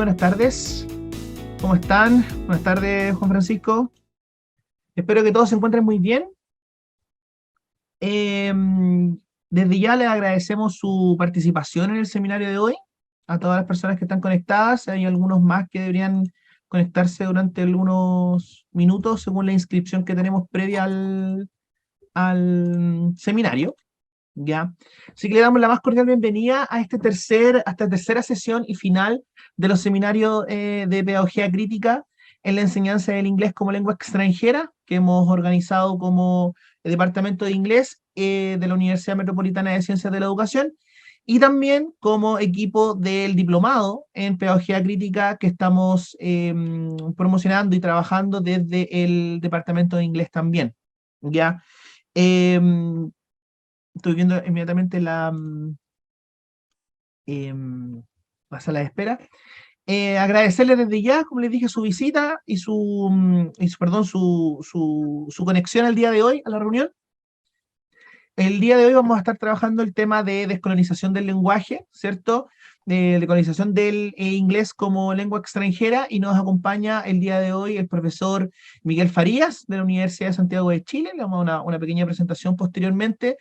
buenas tardes. ¿Cómo están? Buenas tardes, Juan Francisco. Espero que todos se encuentren muy bien. Eh, Desde ya les agradecemos su participación en el seminario de hoy, a todas las personas que están conectadas. Hay algunos más que deberían conectarse durante algunos minutos según la inscripción que tenemos previa al seminario. ¿Ya? Así que le damos la más cordial bienvenida a esta tercera sesión y final de los seminarios de pedagogía crítica en la enseñanza del inglés como lengua extranjera que hemos organizado como Departamento de Inglés de la Universidad Metropolitana de Ciencias de la Educación y también como equipo del diplomado en pedagogía crítica que estamos promocionando y trabajando desde el Departamento de Inglés también. ¿Ya? Em, Estoy viendo inmediatamente em, la sala de espera. Agradecerle desde ya, como les dije, su visita y perdón, su conexión el día de hoy a la reunión. El día de hoy vamos a estar trabajando el tema de descolonización del lenguaje, ¿cierto? De descolonización del inglés como lengua extranjera y nos acompaña el día de hoy el profesor Miguel Farías de la Universidad de Santiago de Chile. Le vamos a dar una pequeña presentación posteriormente.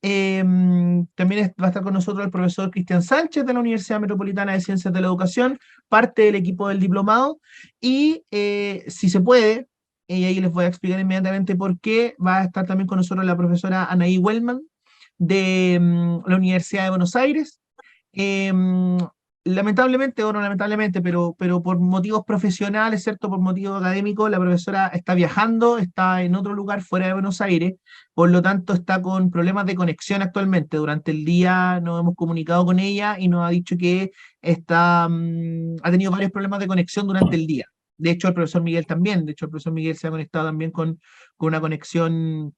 También va a estar con nosotros el profesor Cristian Sánchez de la Universidad Metropolitana de Ciencias de la Educación, parte del equipo del diplomado, y si se puede, y ahí les voy a explicar inmediatamente por qué, va a estar también con nosotros la profesora Anaí Wellman de la Universidad de Buenos Aires. Em, Lamentablemente, o no lamentablemente, pero por motivos profesionales, ¿cierto? Por motivos académicos, la profesora está viajando, está en otro lugar fuera de Buenos Aires, por lo tanto está con problemas de conexión actualmente. Durante el día nos hemos comunicado con ella y nos ha dicho que ha tenido varios problemas de conexión durante el día. De hecho, el profesor Miguel también, de hecho, el profesor Miguel se ha conectado también con una conexión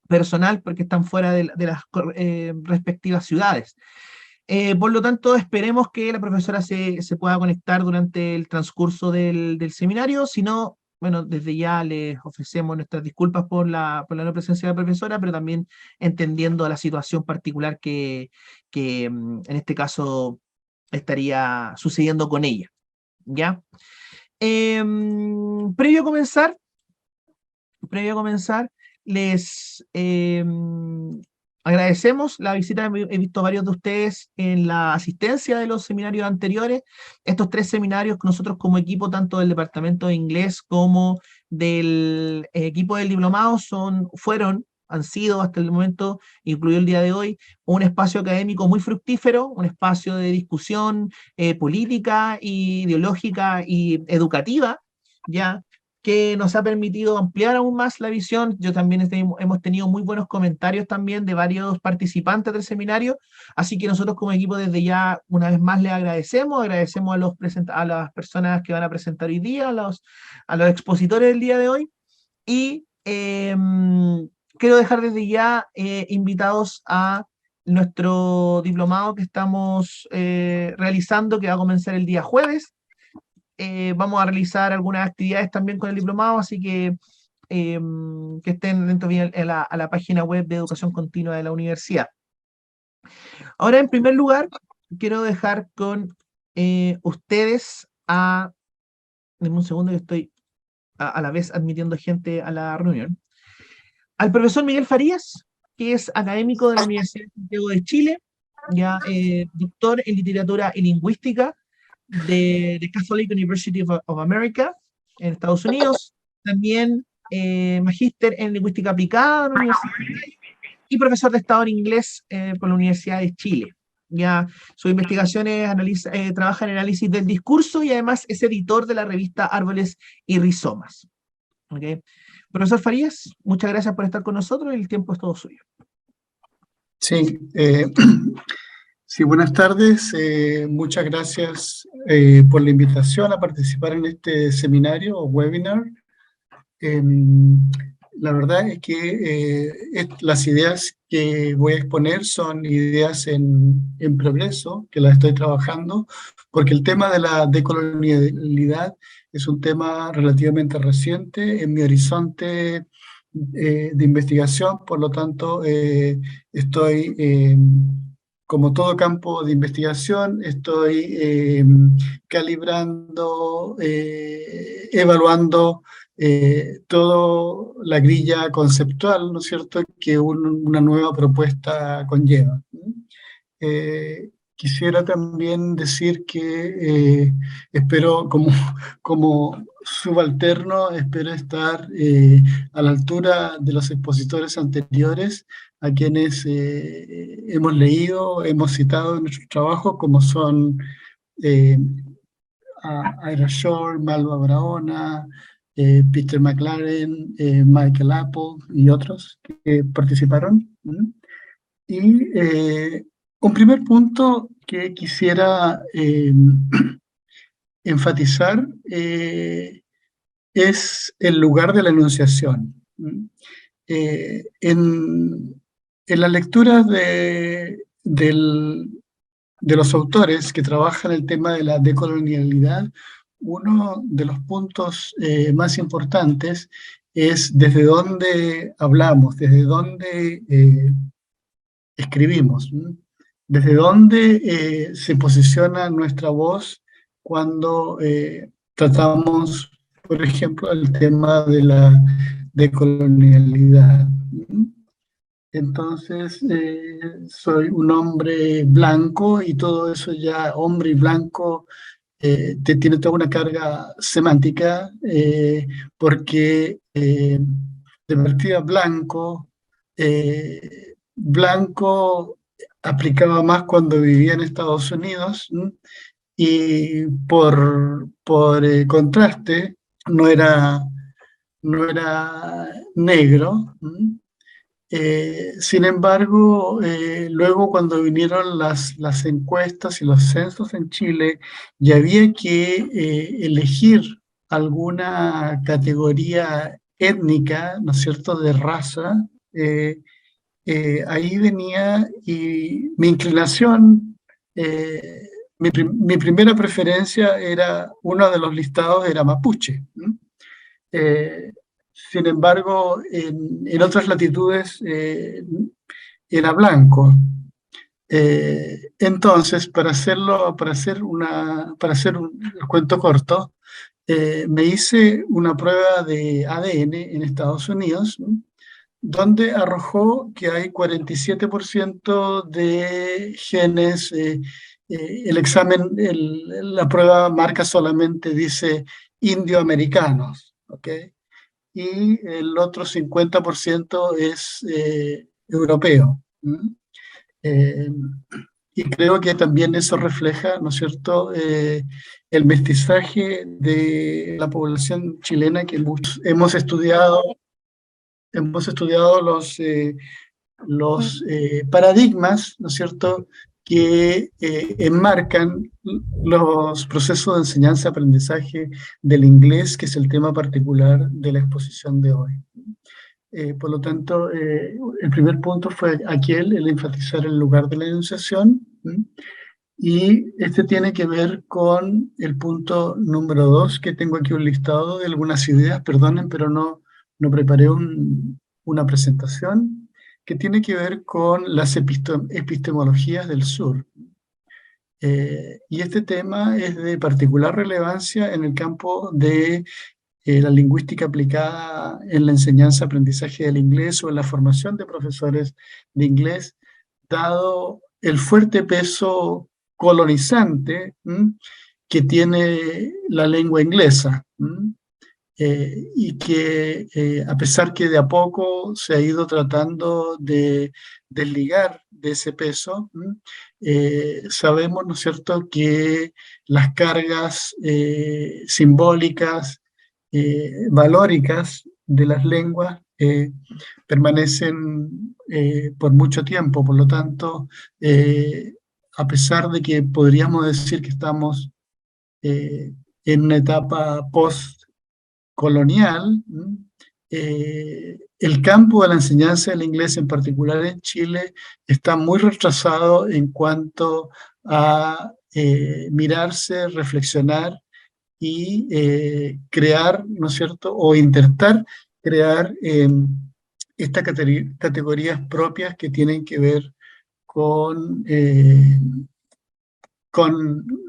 personal porque están fuera de las respectivas ciudades. Por lo tanto, esperemos que la profesora se pueda conectar durante el transcurso del seminario. Si no, bueno, desde ya les ofrecemos nuestras disculpas por la no presencia de la profesora, pero también entendiendo la situación particular que en este caso estaría sucediendo con ella. ¿Ya? Previo a comenzar, previo a comenzar, les agradecemos la visita. He visto varios de ustedes en la asistencia de los seminarios anteriores. Estos tres seminarios que nosotros como equipo, tanto del Departamento de Inglés como del equipo del diplomado, han sido hasta el momento, incluido el día de hoy, un espacio académico muy fructífero, un espacio de discusión política, ideológica y educativa, ¿ya? Que nos ha permitido ampliar aún más la visión. Yo también hemos tenido muy buenos comentarios también de varios participantes del seminario, así que nosotros como equipo desde ya una vez más les agradecemos a las personas que van a presentar hoy día, a los expositores del día de hoy, y quiero dejar desde ya invitados a nuestro diplomado que estamos realizando, que va a comenzar el día jueves. Vamos a realizar algunas actividades también con el diplomado, así que estén dentro bien a la página web de Educación Continua de la universidad. Ahora, en primer lugar, quiero dejar con ustedes denme un segundo que estoy a la vez admitiendo gente a la reunión, al profesor Miguel Farías, que es académico de la Universidad de Santiago de Chile, ya doctor en literatura y lingüística de Catholic University of America en Estados Unidos, también magíster en lingüística aplicada en la Universidad de Chile y profesor de Estado en inglés por la Universidad de Chile. Ya sus investigaciones trabaja en análisis del discurso y además es editor de la revista Árboles y Rizomas. ¿Okay? Profesor Farías, muchas gracias por estar con nosotros y el tiempo es todo suyo. Sí, sí, buenas tardes. Muchas gracias por la invitación a participar en este seminario o webinar. La verdad es que las ideas que voy a exponer son ideas en progreso, que las estoy trabajando, porque el tema de la decolonialidad es un tema relativamente reciente en mi horizonte de investigación. Por lo tanto, estoy como todo campo de investigación, estoy calibrando, evaluando toda la grilla conceptual, ¿no es cierto?, que una nueva propuesta conlleva. Quisiera también decir que espero, como subalterno, espero estar a la altura de los expositores anteriores, a quienes hemos leído, hemos citado en nuestros trabajos, como son eh, Ira Shore, Malva Barahona, Peter McLaren, Michael Apple y otros que participaron. Y un primer punto que quisiera enfatizar es el lugar de la enunciación. En las lecturas de los autores que trabajan el tema de la decolonialidad, uno de los puntos más importantes es desde dónde hablamos, desde dónde escribimos, ¿no? Desde dónde se posiciona nuestra voz cuando tratamos, por ejemplo, el tema de la decolonialidad. Entonces, soy un hombre blanco y todo eso ya, hombre y blanco, tiene toda una carga semántica, porque de partida blanco aplicaba más cuando vivía en Estados Unidos, ¿m? Y por contraste no era negro. ¿M? Sin embargo, luego cuando vinieron las encuestas y los censos en Chile, y había que elegir alguna categoría étnica, ¿no es cierto?, de raza, ahí venía y mi inclinación, mi primera preferencia era, uno de los listados era mapuche. Eh, Sin embargo, en otras latitudes era blanco. Entonces, para hacer un cuento corto, me hice una prueba de ADN en Estados Unidos, ¿no?, donde arrojó que hay 47% de genes. El examen, la prueba marca solamente, dice indioamericanos, ¿ok? Y el otro 50% es europeo. Eh, y creo que también eso refleja, ¿no es cierto?, el mestizaje de la población chilena que muchos hemos estudiado los paradigmas, ¿no es cierto?, que enmarcan los procesos de enseñanza-aprendizaje del inglés, que es el tema particular de la exposición de hoy. Por lo tanto, el primer punto fue aquel, el enfatizar el lugar de la enunciación, y este tiene que ver con el punto número 2, que tengo aquí un listado de algunas ideas, perdonen, pero no preparé una presentación, que tiene que ver con las epistemologías del sur. Y este tema es de particular relevancia en el campo de la lingüística aplicada en la enseñanza-aprendizaje del inglés o en la formación de profesores de inglés, dado el fuerte peso colonizante que tiene la lengua inglesa. Y que a pesar que de a poco se ha ido tratando de desligar de ese peso, sabemos, ¿no es cierto?, que las cargas simbólicas, valóricas de las lenguas permanecen por mucho tiempo. Por lo tanto, a pesar de que podríamos decir que estamos en una etapa post-colonial, el campo de la enseñanza del inglés, en particular en Chile, está muy retrasado en cuanto a mirarse, reflexionar y crear, ¿no es cierto?, o intentar crear estas categorías propias que tienen que ver con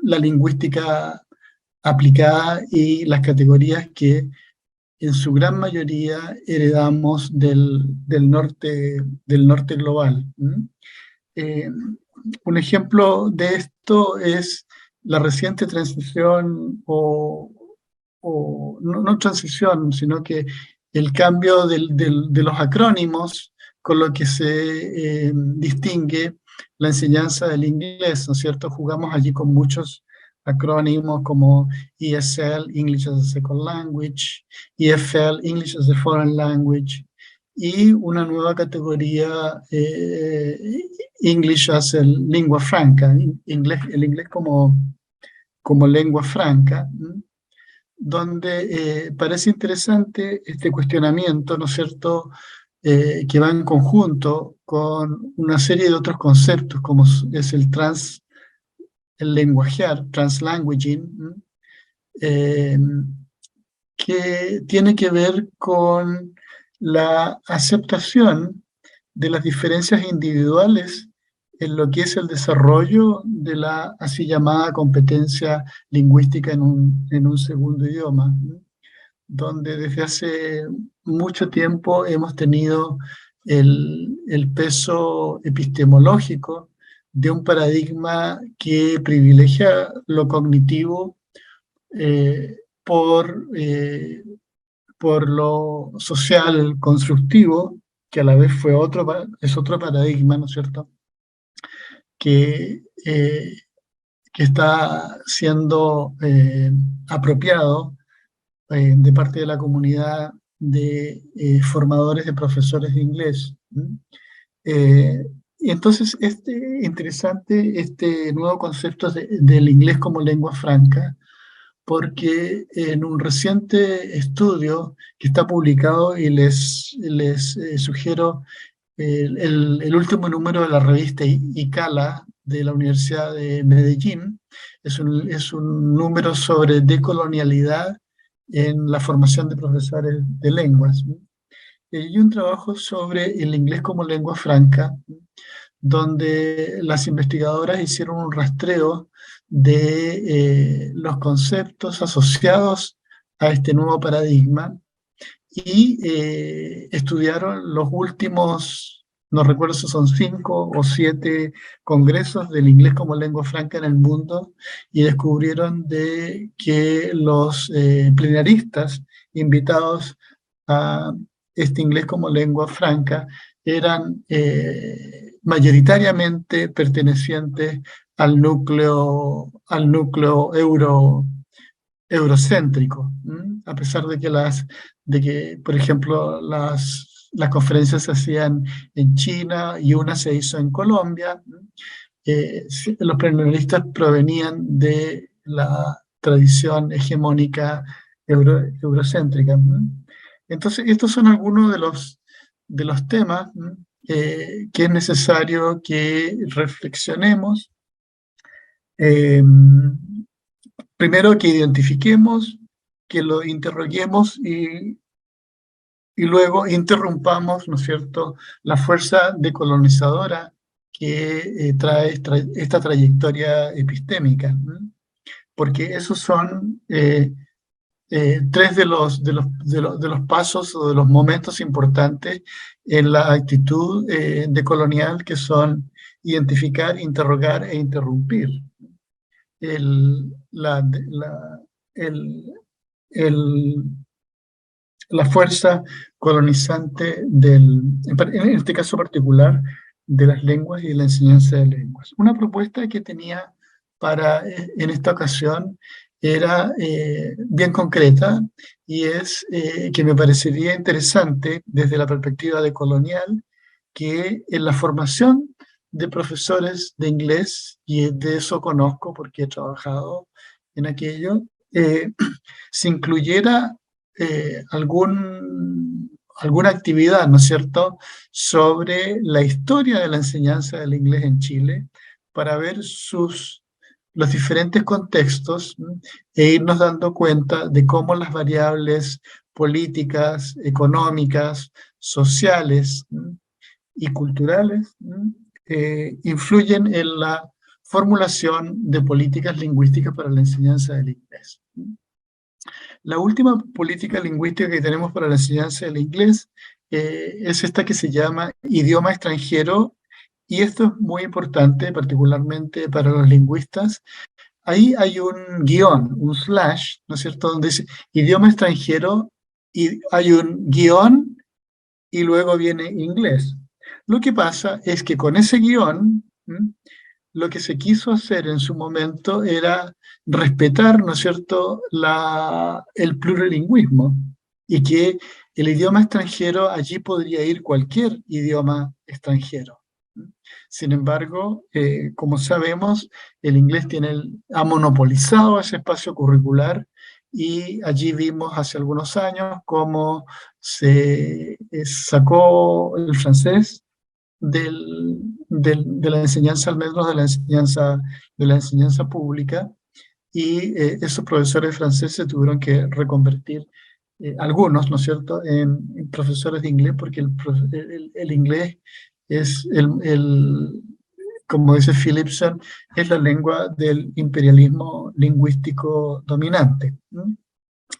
la lingüística aplicada y las categorías que en su gran mayoría heredamos del norte global. Eh, un ejemplo de esto es la reciente transición o no transición, sino que el cambio de los acrónimos con lo que se distingue la enseñanza del inglés, ¿no es cierto? Jugamos allí con muchos acrónimos como ESL, English as a Second Language, EFL, English as a Foreign Language, y una nueva categoría, English as a lingua franca, el inglés como lengua franca, donde parece interesante este cuestionamiento, ¿no es cierto?, que va en conjunto con una serie de otros conceptos, como es el lenguajear, translanguaging, eh, que tiene que ver con la aceptación de las diferencias individuales en lo que es el desarrollo de la así llamada competencia lingüística en un segundo idioma, ¿no? Donde desde hace mucho tiempo hemos tenido el peso epistemológico de un paradigma que privilegia lo cognitivo eh, por, eh, por lo social constructivo, que a la vez es otro paradigma, ¿no es cierto?, que, eh, que está siendo apropiado de parte de la comunidad de formadores de profesores de inglés. Eh, y entonces, interesante este nuevo concepto del inglés como lengua franca, porque en un reciente estudio que está publicado, y les sugiero el último número de la revista ICALA de la Universidad de Medellín, es un número sobre decolonialidad en la formación de profesores de lenguas, ¿no? Y un trabajo sobre el inglés como lengua franca, donde las investigadoras hicieron un rastreo de los conceptos asociados a este nuevo paradigma y estudiaron los últimos, no recuerdo si son 5 o 7 congresos del inglés como lengua franca en el mundo, y descubrieron de que los plenaristas invitados a este inglés como lengua franca eran mayoritariamente pertenecientes al núcleo eurocéntrico, a pesar de que, por ejemplo, las conferencias se hacían en China y una se hizo en Colombia. Los plenaristas provenían de la tradición hegemónica eurocéntrica, ¿no? Entonces, estos son algunos de los temas, ¿no?, que es necesario que reflexionemos. Eh, Primero que identifiquemos, que lo interroguemos y luego interrumpamos, ¿no es cierto?, la fuerza decolonizadora que trae esta trayectoria epistémica, ¿no? Porque esos son 3 de los pasos o de los momentos importantes en la actitud decolonial, que son identificar, interrogar e interrumpir. El, la, la, el, el, la fuerza colonizante en este caso particular, de las lenguas y de la enseñanza de lenguas. Una propuesta que tenía en esta ocasión era bien concreta, y es que me parecería interesante desde la perspectiva decolonial que en la formación de profesores de inglés, y de eso conozco porque he trabajado en aquello, se incluyera alguna actividad, ¿no es cierto?, sobre la historia de la enseñanza del inglés en Chile, para ver los diferentes contextos, ¿no?, e irnos dando cuenta de cómo las variables políticas, económicas, sociales, ¿no?, y culturales, ¿no?, influyen en la formulación de políticas lingüísticas para la enseñanza del inglés. La última política lingüística que tenemos para la enseñanza del inglés es esta que se llama idioma extranjero, y esto es muy importante, particularmente para los lingüistas. Ahí hay un guión, un slash, ¿no es cierto?, donde dice idioma extranjero, y hay un guión y luego viene inglés. Lo que pasa es que con ese guión, lo que se quiso hacer en su momento era respetar, ¿no es cierto?, el plurilingüismo, y que el idioma extranjero, allí podría ir cualquier idioma extranjero. Sin embargo, como sabemos, el inglés ha monopolizado ese espacio curricular, y allí vimos hace algunos años cómo se sacó el francés de la enseñanza, al menos de la enseñanza pública, y esos profesores franceses tuvieron que reconvertir, algunos, ¿no es cierto?, en profesores de inglés, porque el inglés es como dice Philipson, es la lengua del imperialismo lingüístico dominante.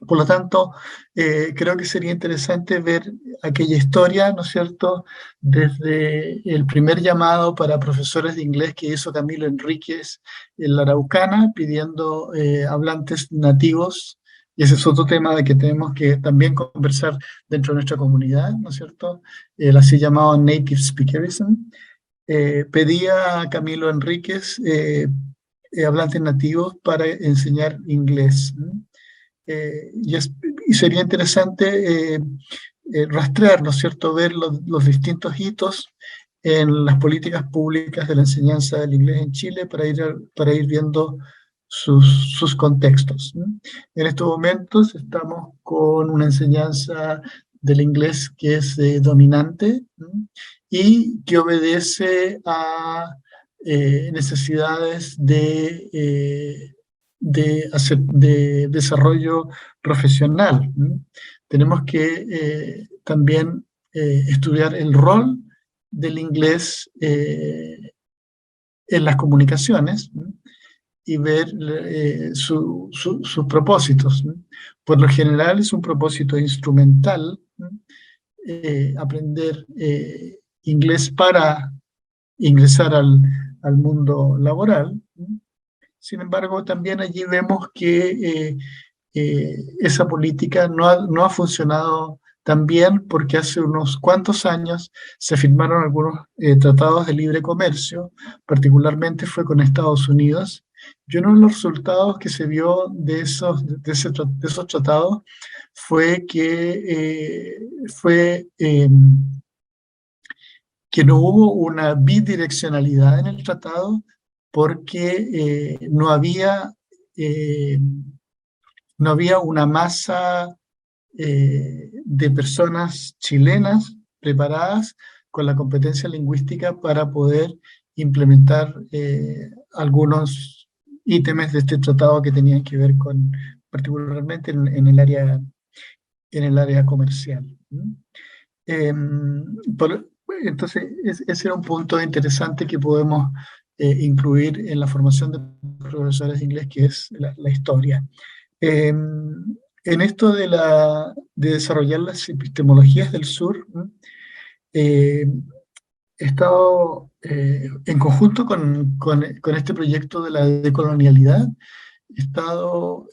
Por lo tanto, creo que sería interesante ver aquella historia, ¿no es cierto?, desde el primer llamado para profesores de inglés que hizo Camilo Enríquez en la Araucana, pidiendo hablantes nativos, y ese es otro tema de que tenemos que también conversar dentro de nuestra comunidad, ¿no es cierto?, el así llamado Native Speakerism. Pedía a Camilo Enríquez hablantes nativos para enseñar inglés. Y sería interesante rastrear, ¿no es cierto?, ver los distintos hitos en las políticas públicas de la enseñanza del inglés en Chile para ir viendo sus contextos. En estos momentos estamos con una enseñanza del inglés que es dominante, y que obedece a necesidades de desarrollo profesional. Tenemos que también estudiar el rol del inglés en las comunicaciones, y ver sus propósitos. Por lo general es un propósito instrumental, aprender inglés para ingresar al mundo laboral. Sin embargo, también allí vemos que esa política no ha funcionado tan bien, porque hace unos cuantos años se firmaron algunos tratados de libre comercio, particularmente fue con Estados Unidos, y uno de los resultados que se vio de esos tratados fue que no hubo una bidireccionalidad en el tratado, porque eh, no había una masa de personas chilenas preparadas con la competencia lingüística para poder implementar algunos ítems de este tratado que tenían que ver particularmente en el área comercial. Entonces, ese era un punto interesante que podemos incluir en la formación de profesores de inglés, que es la historia. En esto de desarrollar las epistemologías del sur, he estado en conjunto con este proyecto de la decolonialidad, he estado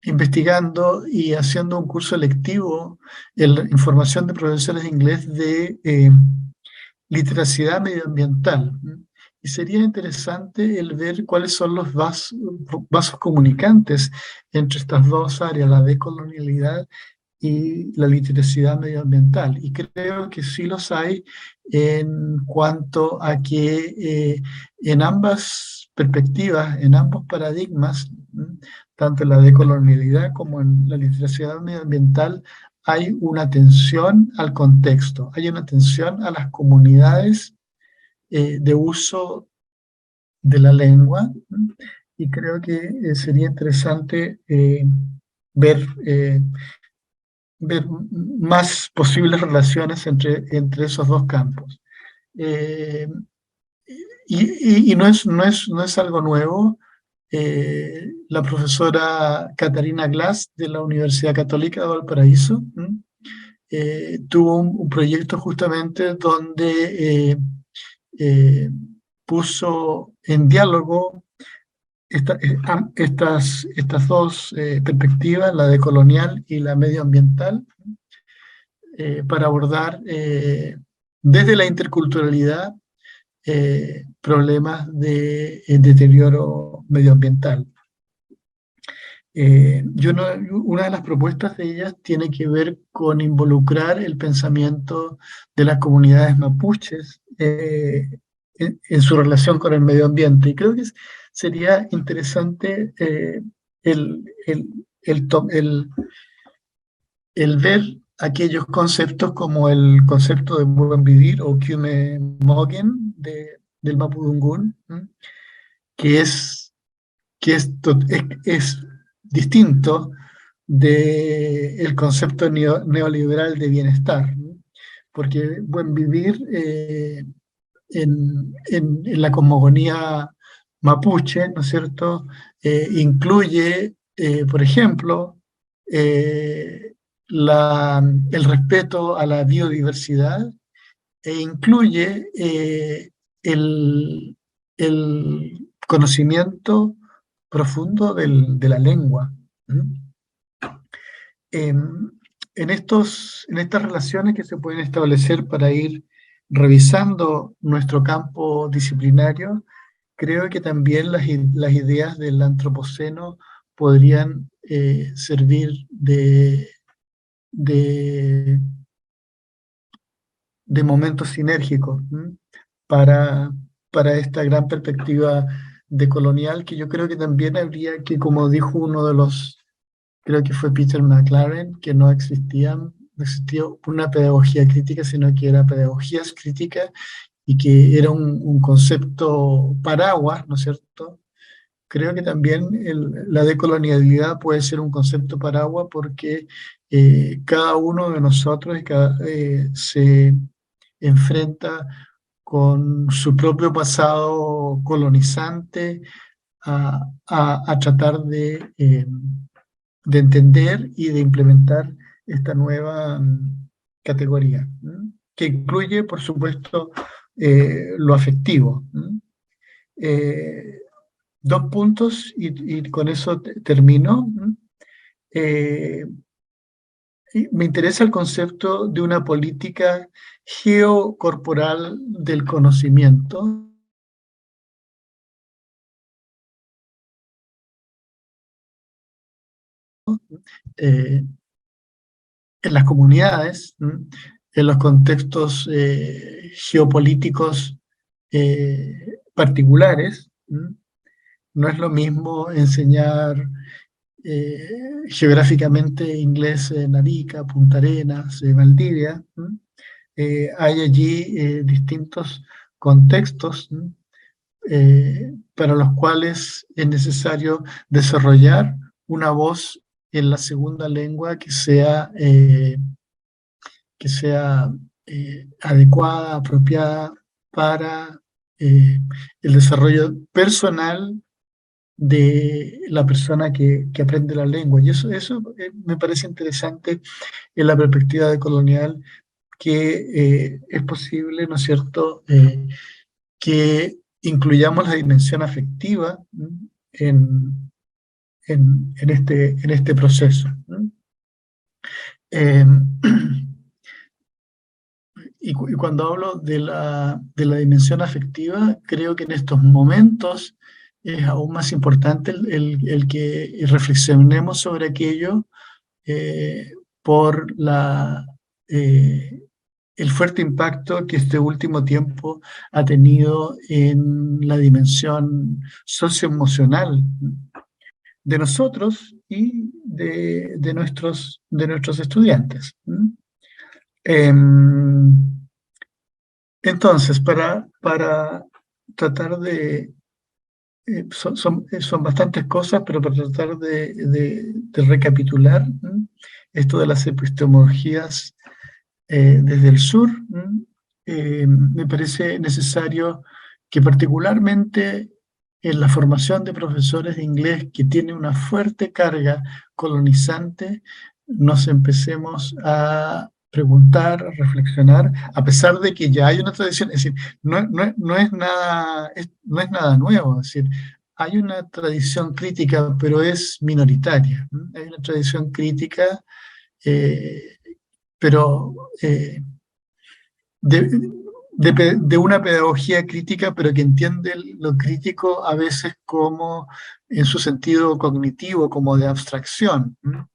investigando y haciendo un curso electivo en la formación de profesores de inglés de literacidad medioambiental. Y sería interesante el ver cuáles son los vasos comunicantes entre estas dos áreas, la decolonialidad y la literacidad medioambiental. Y creo que sí los hay, en cuanto a que en ambas perspectivas, en ambos paradigmas, tanto en la decolonialidad como en la literacidad medioambiental, hay una atención al contexto, hay una atención a las comunidades de uso de la lengua, y creo que sería interesante ver, ver más posibles relaciones entre esos dos campos. Eh, y no es algo nuevo. La profesora Catarina Glass de la Universidad Católica de Valparaíso tuvo un proyecto justamente donde eh, puso en diálogo estas dos perspectivas, la decolonial y la medioambiental, para abordar desde la interculturalidad problemas de deterioro medioambiental. Una de las propuestas de ellas tiene que ver con involucrar el pensamiento de las comunidades mapuches en su relación con el medio ambiente. Y creo que sería interesante el, el, el el ver aquellos conceptos como el concepto de buen vivir o Kyume Mogen del Mapudungún, ¿m? que es, es distinto del concepto neoliberal de bienestar, ¿no? Porque buen vivir en la cosmogonía mapuche, ¿no es cierto? Incluye, por ejemplo, eh, el respeto a la biodiversidad e incluye el, el conocimiento profundo de la lengua. ¿Mm? En, en estas relaciones que se pueden establecer para ir revisando nuestro campo disciplinario, creo que también las ideas del antropoceno podrían servir de, de momentos sinérgicos, ¿m? para, para esta gran perspectiva decolonial que yo creo que también habría que, como dijo uno de los, creo que fue Peter McLaren, que no existía una pedagogía crítica, sino que era pedagogías críticas y que era un concepto paraguas, ¿no es cierto? Creo que también la decolonialidad puede ser un concepto paraguas porque cada uno de nosotros se enfrenta con su propio pasado colonizante a tratar de entender y de implementar esta nueva categoría, ¿m? Que incluye, por supuesto, lo afectivo. ¿M? Eh, Dos puntos y con eso termino. ¿M? Eh, y me interesa el concepto de una política geocorporal del conocimiento. eh, en las comunidades, ¿m? En los contextos geopolíticos particulares. ¿M? No es lo mismo enseñar geográficamente inglés en Arica, Punta Arenas, Valdivia. ¿M? Hay allí distintos contextos, ¿m? Para los cuales es necesario desarrollar una voz en la segunda lengua que sea adecuada, apropiada para el desarrollo personal de la persona que aprende la lengua. Y eso me parece interesante en la perspectiva de colonial, que es posible, ¿no es cierto?, que incluyamos la dimensión afectiva en, en este proceso. Eh, y cuando hablo de la dimensión afectiva, creo que en estos momentos es aún más importante el que reflexionemos sobre aquello por el fuerte impacto que este último tiempo ha tenido en la dimensión socioemocional de nosotros y de nuestros estudiantes. Em, entonces, para tratar son bastantes cosas, pero para tratar de recapitular esto de las epistemologías desde el sur, me parece necesario que particularmente en la formación de profesores de inglés que tiene una fuerte carga colonizante, nos empecemos a preguntar, a reflexionar, a pesar de que ya hay una tradición, es decir, no es nada, no es nada nuevo, es decir, hay una tradición crítica, pero es minoritaria. Hay una tradición crítica, eh, pero de, de una pedagogía crítica, pero que entiende lo crítico a veces como en su sentido cognitivo, como de abstracción, ¿m?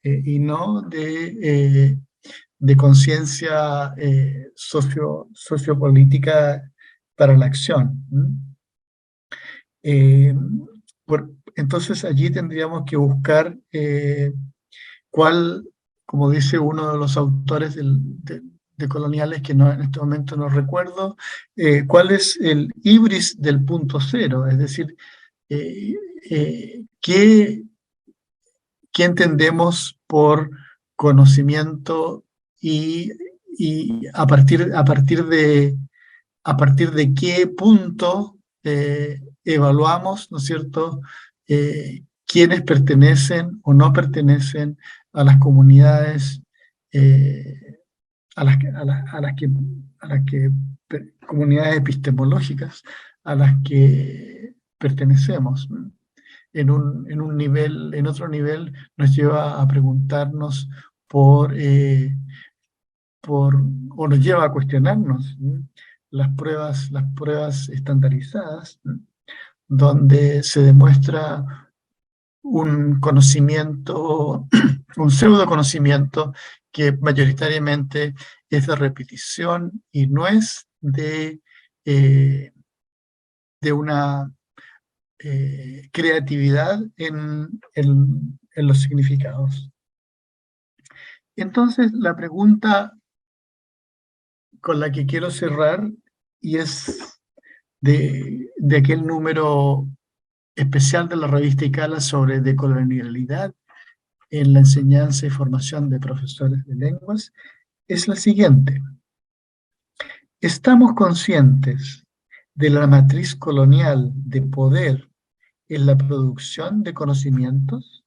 Y no de conciencia sociopolítica para la acción. ¿M? Eh, entonces allí tendríamos que buscar cuál, como dice uno de los autores de Coloniales, que no, en este momento no recuerdo, cuál es el ibris del punto cero, es decir, eh, ¿qué, qué entendemos por conocimiento y a partir de qué punto evaluamos, ¿no es cierto?, quiénes pertenecen o no pertenecen a las comunidades comunidades epistemológicas a las que pertenecemos. ¿No? En un nivel, en otro nivel, nos lleva a preguntarnos por, por o nos lleva a cuestionarnos, ¿no? Las pruebas estandarizadas, ¿no? Donde se demuestra un conocimiento, un pseudo conocimiento que mayoritariamente es de repetición y no es de una creatividad en los significados. Entonces, la pregunta con la que quiero cerrar, y es de aquel número especial de la revista ICALA sobre decolonialidad en la enseñanza y formación de profesores de lenguas, es la siguiente. ¿Estamos conscientes de la matriz colonial de poder en la producción de conocimientos?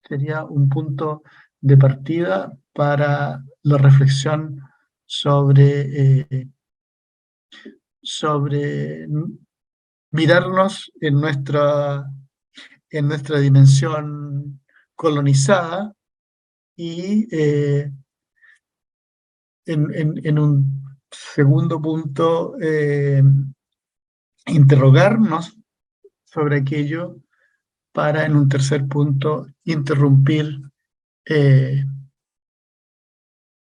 Sería un punto de partida para la reflexión sobre mirarnos en nuestra dimensión colonizada y en un segundo punto interrogarnos sobre aquello para en un tercer punto interrumpir eh,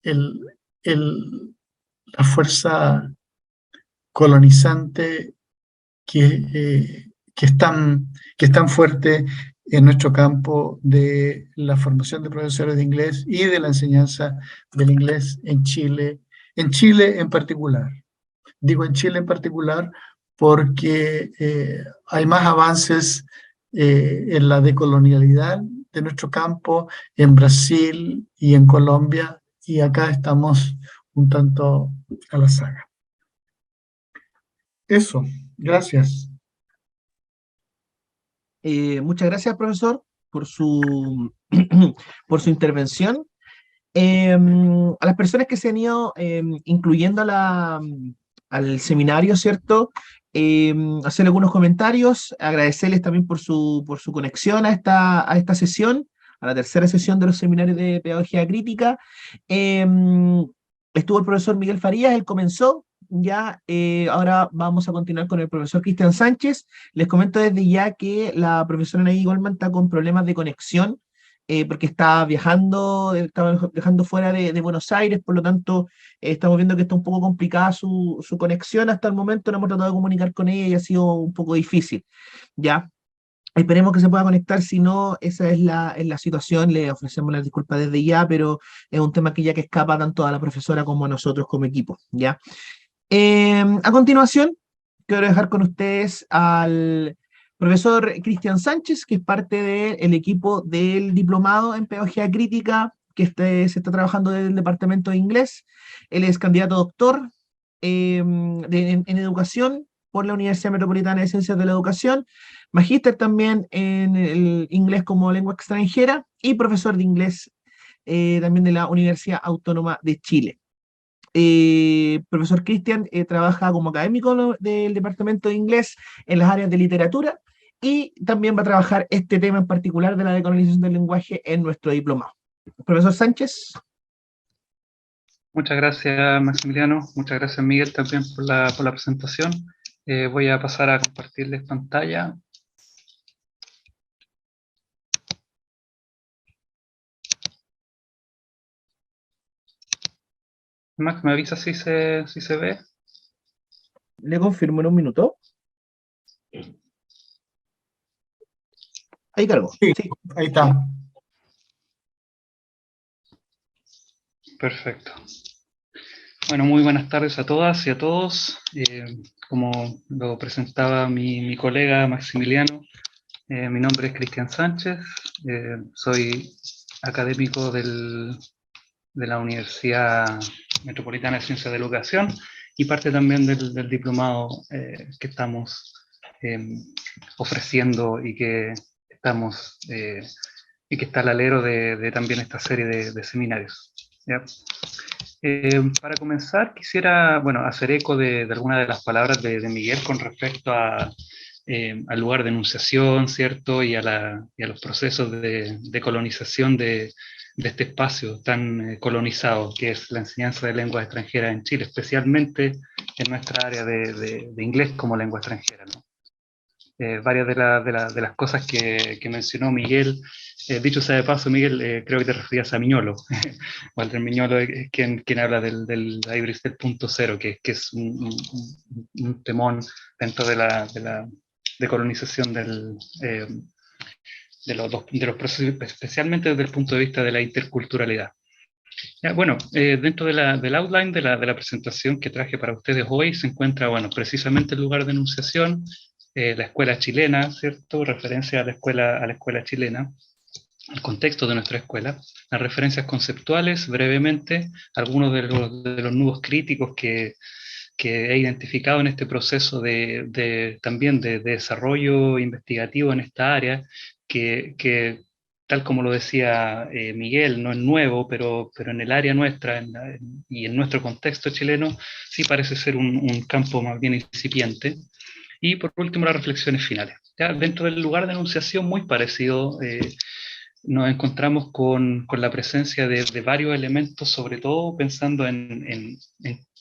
el, el- la fuerza colonizante que es tan fuerte en nuestro campo de la formación de profesores de inglés y de la enseñanza del inglés en Chile en particular. Digo en Chile en particular porque hay más avances en la decolonialidad de nuestro campo en Brasil y en Colombia, y acá estamos un tanto a la saga. Eso, gracias. Muchas gracias, profesor, por su, por su intervención. A las personas que se han ido incluyendo al seminario, ¿cierto? Hacer algunos comentarios, agradecerles también por su conexión a esta sesión, a la tercera sesión de los seminarios de Pedagogía Crítica. Estuvo el profesor Miguel Farías, él comenzó, ya ahora vamos a continuar con el profesor Cristian Sánchez. Les comento desde ya que la profesora Nay Goldman está con problemas de conexión porque estaba viajando fuera de Buenos Aires, por lo tanto estamos viendo que está un poco complicada su conexión hasta el momento, no hemos tratado de comunicar con ella y ha sido un poco difícil, ¿ya? Esperemos que se pueda conectar, si no, esa es la situación, le ofrecemos las disculpas desde ya, pero es un tema que ya que escapa tanto a la profesora como a nosotros como equipo, ¿ya? A continuación, quiero dejar con ustedes al profesor Cristian Sánchez, que es parte del equipo del diplomado en Pedagogía Crítica que se está trabajando desde el departamento de inglés. Él es candidato a doctor en educación por la Universidad Metropolitana de Ciencias de la Educación, magíster también en el inglés como lengua extranjera y profesor de inglés también de la Universidad Autónoma de Chile. Profesor Cristian trabaja como académico del Departamento de Inglés en las áreas de literatura y también va a trabajar este tema en particular de la decolonización del lenguaje en nuestro diplomado. Profesor Sánchez. Muchas gracias, Maximiliano. Muchas gracias, Miguel, también por la presentación. Voy a pasar a compartirles pantalla. Max, ¿me avisa si se ve? Le confirmo en un minuto. Ahí cargo. Sí, Sí. ahí está. Perfecto. Bueno, muy buenas tardes a todas y a todos. Como lo presentaba mi colega Maximiliano, mi nombre es Cristian Sánchez, soy académico de la Universidad Metropolitana de Ciencias de la Educación y parte también del diplomado que estamos ofreciendo y que estamos y que está al alero de también esta serie de seminarios. ¿Ya? Para comenzar, quisiera hacer eco de algunas de las palabras de Miguel con respecto al lugar de enunciación, ¿cierto? Y a los procesos de colonización de este espacio tan colonizado que es la enseñanza de lenguas extranjeras en Chile, especialmente en nuestra área de inglés como lengua extranjera, ¿no? Varias de las cosas que mencionó Miguel, dicho sea de paso, Miguel, creo que te referías a Miñolo. Walter Miñolo es quien habla del Ibris del punto cero, que es un temón dentro de la decolonización de los procesos, especialmente desde el punto de vista de la interculturalidad. Ya, bueno, dentro del outline de la presentación que traje para ustedes hoy se encuentra, precisamente el lugar de enunciación, la escuela chilena, ¿cierto? Referencia a la escuela chilena, el contexto de nuestra escuela, las referencias conceptuales, brevemente, algunos de los nudos críticos que he identificado en este proceso también de desarrollo investigativo en esta área, que tal como lo decía Miguel, no es nuevo, pero en el área nuestra y en nuestro contexto chileno sí parece ser un campo más bien incipiente. Y por último, las reflexiones finales. Ya, dentro del lugar de enunciación muy parecido, nos encontramos con la presencia de varios elementos, sobre todo pensando en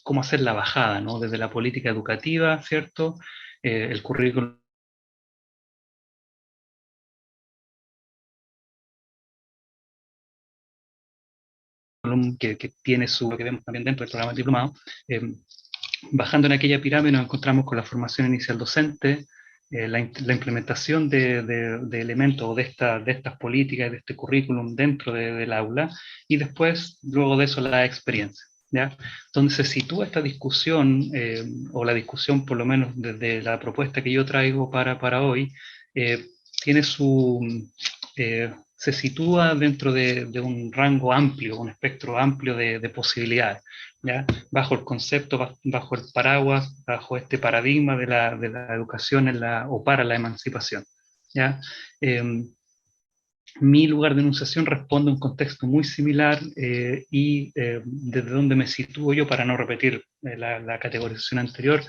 cómo hacer la bajada, ¿no? Desde la política educativa, ¿cierto? El currículum que tiene lo que vemos también dentro del programa de diplomado. Bajando en aquella pirámide nos encontramos con la formación inicial docente, la implementación de elementos de estas políticas, de este currículum dentro del aula, y después, luego de eso, la experiencia, ¿ya? Donde se sitúa esta discusión, o la discusión por lo menos desde la propuesta que yo traigo para hoy, tiene se sitúa dentro de un rango amplio, un espectro amplio de posibilidades, ¿ya? Bajo el concepto, bajo el paraguas, bajo este paradigma de la educación o para la emancipación, ¿ya? Mi lugar de enunciación responde a un contexto muy similar y desde donde me sitúo yo, para no repetir la categorización anterior,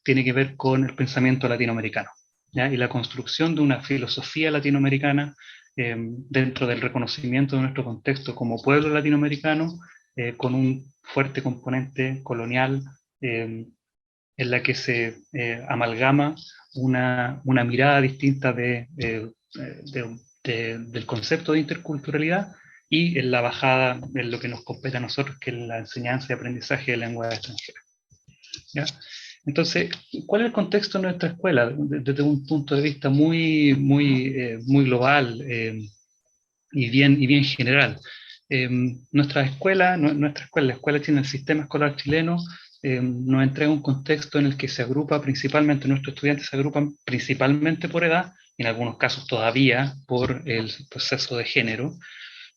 tiene que ver con el pensamiento latinoamericano, ¿ya? Y la construcción de una filosofía latinoamericana dentro del reconocimiento de nuestro contexto como pueblo latinoamericano, con un fuerte componente colonial en la que se amalgama una mirada distinta del concepto de interculturalidad y en la bajada en lo que nos compete a nosotros, que es la enseñanza y aprendizaje de lenguas extranjeras, ¿ya? Entonces, ¿cuál es el contexto de nuestra escuela? Desde un punto de vista muy global y bien general. Nuestra escuela, la Escuela Chilena, el Sistema Escolar Chileno, nos entrega un contexto en el que se agrupa principalmente, nuestros estudiantes se agrupan principalmente por edad, en algunos casos todavía por el proceso de género,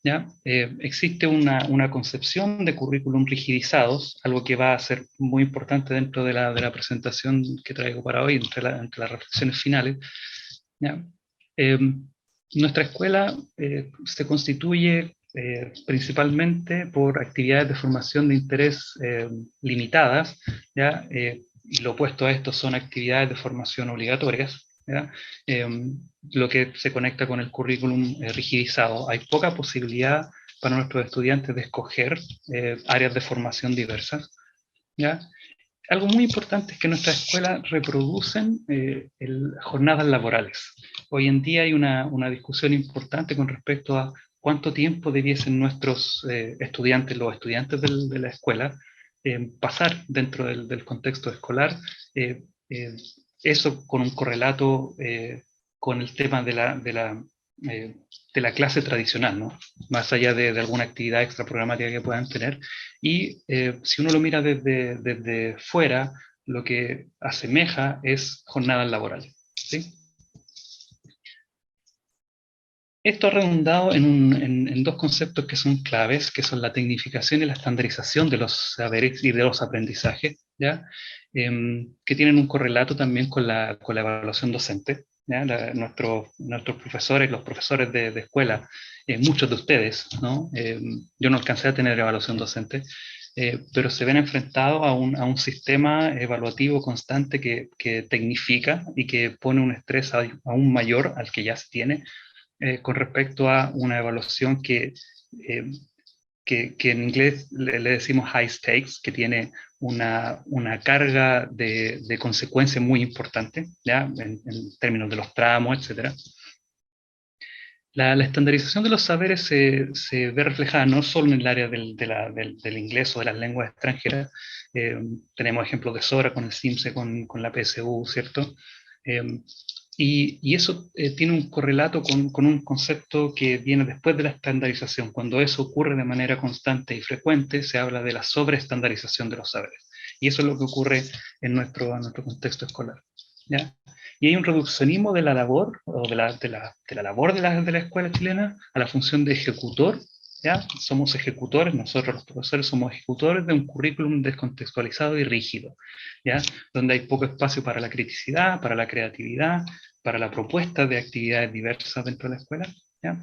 ¿ya? Existe una concepción de currículum rigidizados, algo que va a ser muy importante dentro de la presentación que traigo para hoy, entre las reflexiones finales, ¿ya? Nuestra escuela se constituye principalmente por actividades de formación de interés limitadas, ¿ya? Y lo opuesto a esto son actividades de formación obligatorias, ¿ya? Lo que se conecta con el currículum rigidizado. Hay poca posibilidad para nuestros estudiantes de escoger áreas de formación diversas, ¿ya? Algo muy importante es que nuestras escuelas reproducen jornadas laborales. Hoy en día hay una discusión importante con respecto a cuánto tiempo debiesen nuestros estudiantes, los estudiantes de la escuela, pasar dentro del contexto escolar. eh, eh, Eso con un correlato con el tema eh, de la clase tradicional, ¿no? Más allá de alguna actividad extraprogramática que puedan tener. Y si uno lo mira desde fuera, lo que asemeja es jornadas laborales, ¿sí? Esto ha redundado en dos conceptos que son claves, que son la tecnificación y la estandarización de los saberes y de los aprendizajes, ¿ya? Que tienen un correlato también con la evaluación docente, ¿ya? Nuestros profesores, los profesores de escuela, muchos de ustedes, ¿no? Yo no alcancé a tener evaluación docente, pero se ven enfrentados a un sistema evaluativo constante que tecnifica y que pone un estrés aún mayor al que ya se tiene con respecto a una evaluación eh, que en inglés le decimos high stakes, que tiene una carga de consecuencias muy importante, ¿ya? En términos de los tramos, etc. La estandarización de los saberes se ve reflejada no solo en el área del inglés o de las lenguas extranjeras. Tenemos ejemplos de sobra con el CIMSE, con la PSU, ¿cierto? Eh, y eso tiene un correlato con un concepto que viene después de la estandarización. Cuando eso ocurre de manera constante y frecuente, se habla de la sobreestandarización de los saberes. Y eso es lo que ocurre en nuestro contexto escolar, ¿ya? Y hay un reduccionismo de la labor, o de la labor de la escuela chilena, a la función de ejecutor, ¿ya? Somos ejecutores, nosotros los profesores somos ejecutores de un currículum descontextualizado y rígido, ¿ya? Donde hay poco espacio para la criticidad, para la creatividad, para la propuesta de actividades diversas dentro de la escuela, ¿ya?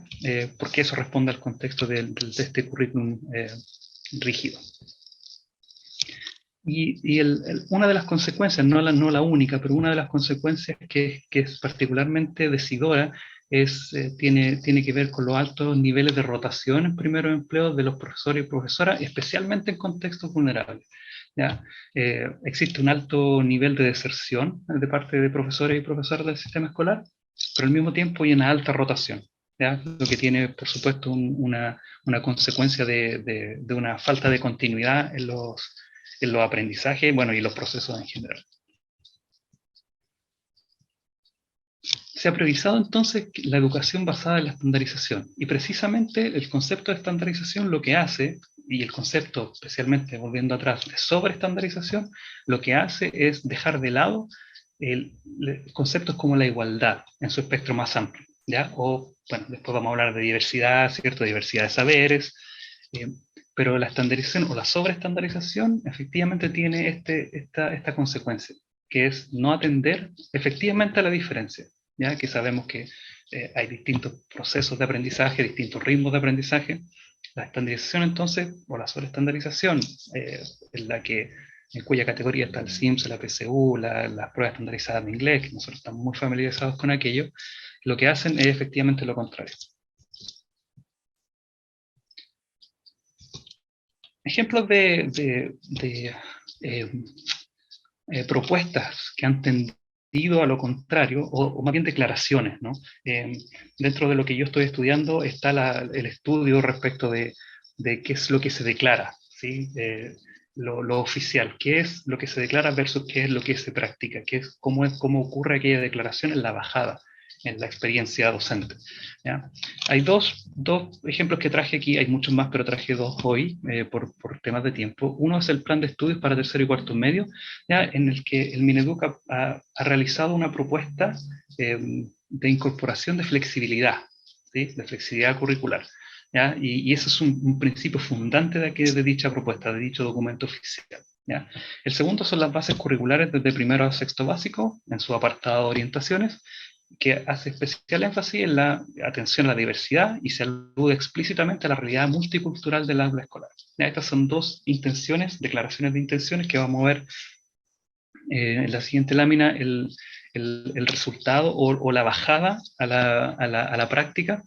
Porque eso responde al contexto de este currículum rígido. Y una de las consecuencias, no la única, pero una de las consecuencias que es particularmente decidora tiene que ver con los altos niveles de rotación en primeros empleos de los profesores y profesoras, especialmente en contextos vulnerables, ¿ya? Existe un alto nivel de deserción de parte de profesores y profesoras del sistema escolar, pero al mismo tiempo hay una alta rotación, ¿ya? Lo que tiene, por supuesto, una consecuencia de una falta de continuidad en los aprendizajes, bueno, y los procesos en general. Se ha priorizado entonces la educación basada en la estandarización, y precisamente el concepto de estandarización lo que hace, y el concepto, especialmente volviendo atrás, de sobreestandarización, lo que hace es dejar de lado conceptos como la igualdad en su espectro más amplio, ¿ya? O, bueno, después vamos a hablar de diversidad, ¿cierto? Diversidad de saberes, pero la estandarización o la sobreestandarización efectivamente tiene esta consecuencia, que es no atender efectivamente a la diferencia, ¿ya? Que sabemos que hay distintos procesos de aprendizaje, distintos ritmos de aprendizaje. La estandarización entonces, o la sobreestandarización, en cuya categoría está el CIMSS, la PSU, las pruebas estandarizadas de inglés, que nosotros estamos muy familiarizados con aquello, lo que hacen es efectivamente lo contrario. Ejemplos de propuestas que han tendido a lo contrario, o más bien declaraciones, ¿no? Dentro de lo que yo estoy estudiando está el estudio respecto de qué es lo que se declara, ¿sí? Lo oficial, qué es lo que se declara versus qué es lo que se practica, cómo ocurre aquella declaración en la bajada, en la experiencia docente, ¿ya? Hay dos ejemplos que traje aquí, hay muchos más, pero traje dos hoy por temas de tiempo. Uno es el plan de estudios para tercero y cuarto medio, ¿ya? En el que el Mineduc ha realizado una propuesta de incorporación de flexibilidad, ¿sí? De flexibilidad curricular. ¿ya? Y ese es un principio fundante de dicha propuesta, de dicho documento oficial. ¿Ya? El segundo son las bases curriculares desde primero a sexto básico, en su apartado de orientaciones, que hace especial énfasis en la atención a la diversidad y se alude explícitamente a la realidad multicultural del aula escolar. ¿Ya? Estas son dos intenciones, declaraciones de intenciones que vamos a ver en la siguiente lámina, el resultado o la bajada a la práctica,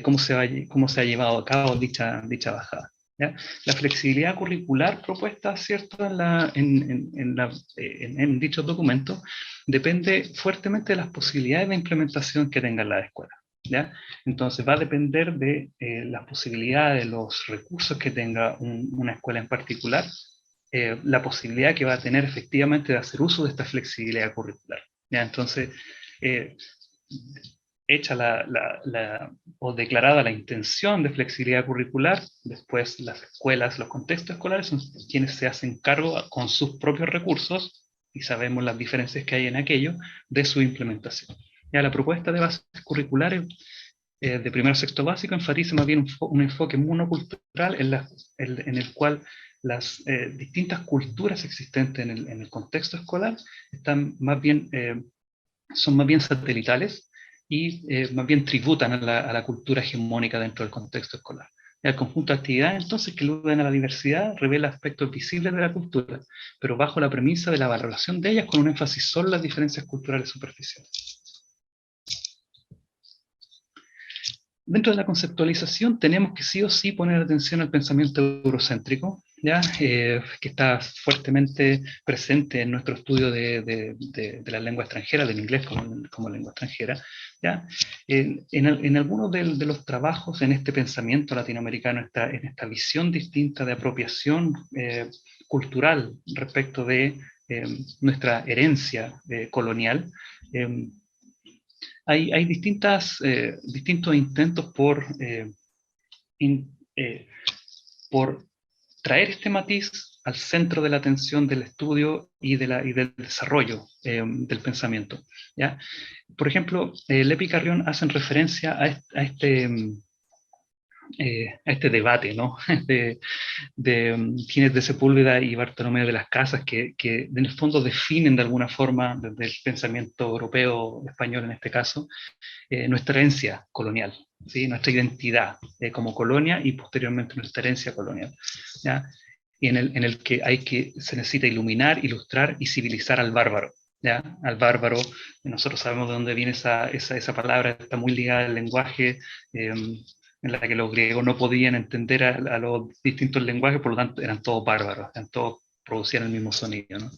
cómo se ha llevado a cabo dicha bajada. ¿Ya? La flexibilidad curricular propuesta, ¿cierto?, en dichos documentos, depende fuertemente de las posibilidades de implementación que tengan las escuelas. ¿Ya? Entonces va a depender de las posibilidades, de los recursos que tenga una escuela en particular, la posibilidad que va a tener efectivamente de hacer uso de esta flexibilidad curricular. ¿Ya? Entonces, hecha o declarada la intención de flexibilidad curricular, después las escuelas, los contextos escolares son quienes se hacen cargo con sus propios recursos, y sabemos las diferencias que hay en aquello, de su implementación. Ya la propuesta de bases curriculares de primero a sexto básico enfatiza más bien un enfoque monocultural en el cual las distintas culturas existentes en el contexto escolar están son más bien satelitales y más bien tributan a la cultura hegemónica dentro del contexto escolar. El conjunto de actividades, entonces, que aluden a la diversidad, revela aspectos visibles de la cultura, pero bajo la premisa de la valoración de ellas con un énfasis solo en las diferencias culturales superficiales. Dentro de la conceptualización tenemos que sí o sí poner atención al pensamiento eurocéntrico, ¿ya? Que está fuertemente presente en nuestro estudio de la lengua extranjera, del inglés como lengua extranjera. ¿Ya? En algunos de los trabajos en este pensamiento latinoamericano, en esta visión distinta de apropiación cultural respecto de nuestra herencia colonial, hay distintos intentos por traer este matiz al centro de la atención del estudio y del desarrollo del pensamiento. ¿Ya? Por ejemplo, Lepi y Carrión hacen referencia a este debate, ¿no? de Ginés de Sepúlveda y Bartolomé de las Casas, que en el fondo definen de alguna forma, desde el pensamiento europeo, español en este caso, nuestra herencia colonial, ¿sí? Nuestra identidad como colonia y posteriormente nuestra herencia colonial. ¿Ya? Y en el que se necesita iluminar, ilustrar y civilizar al bárbaro. ¿Ya? Al bárbaro, nosotros sabemos de dónde viene esa palabra, está muy ligada al lenguaje, en la que los griegos no podían entender a los distintos lenguajes, por lo tanto eran todos bárbaros, todos producían el mismo sonido, ¿no?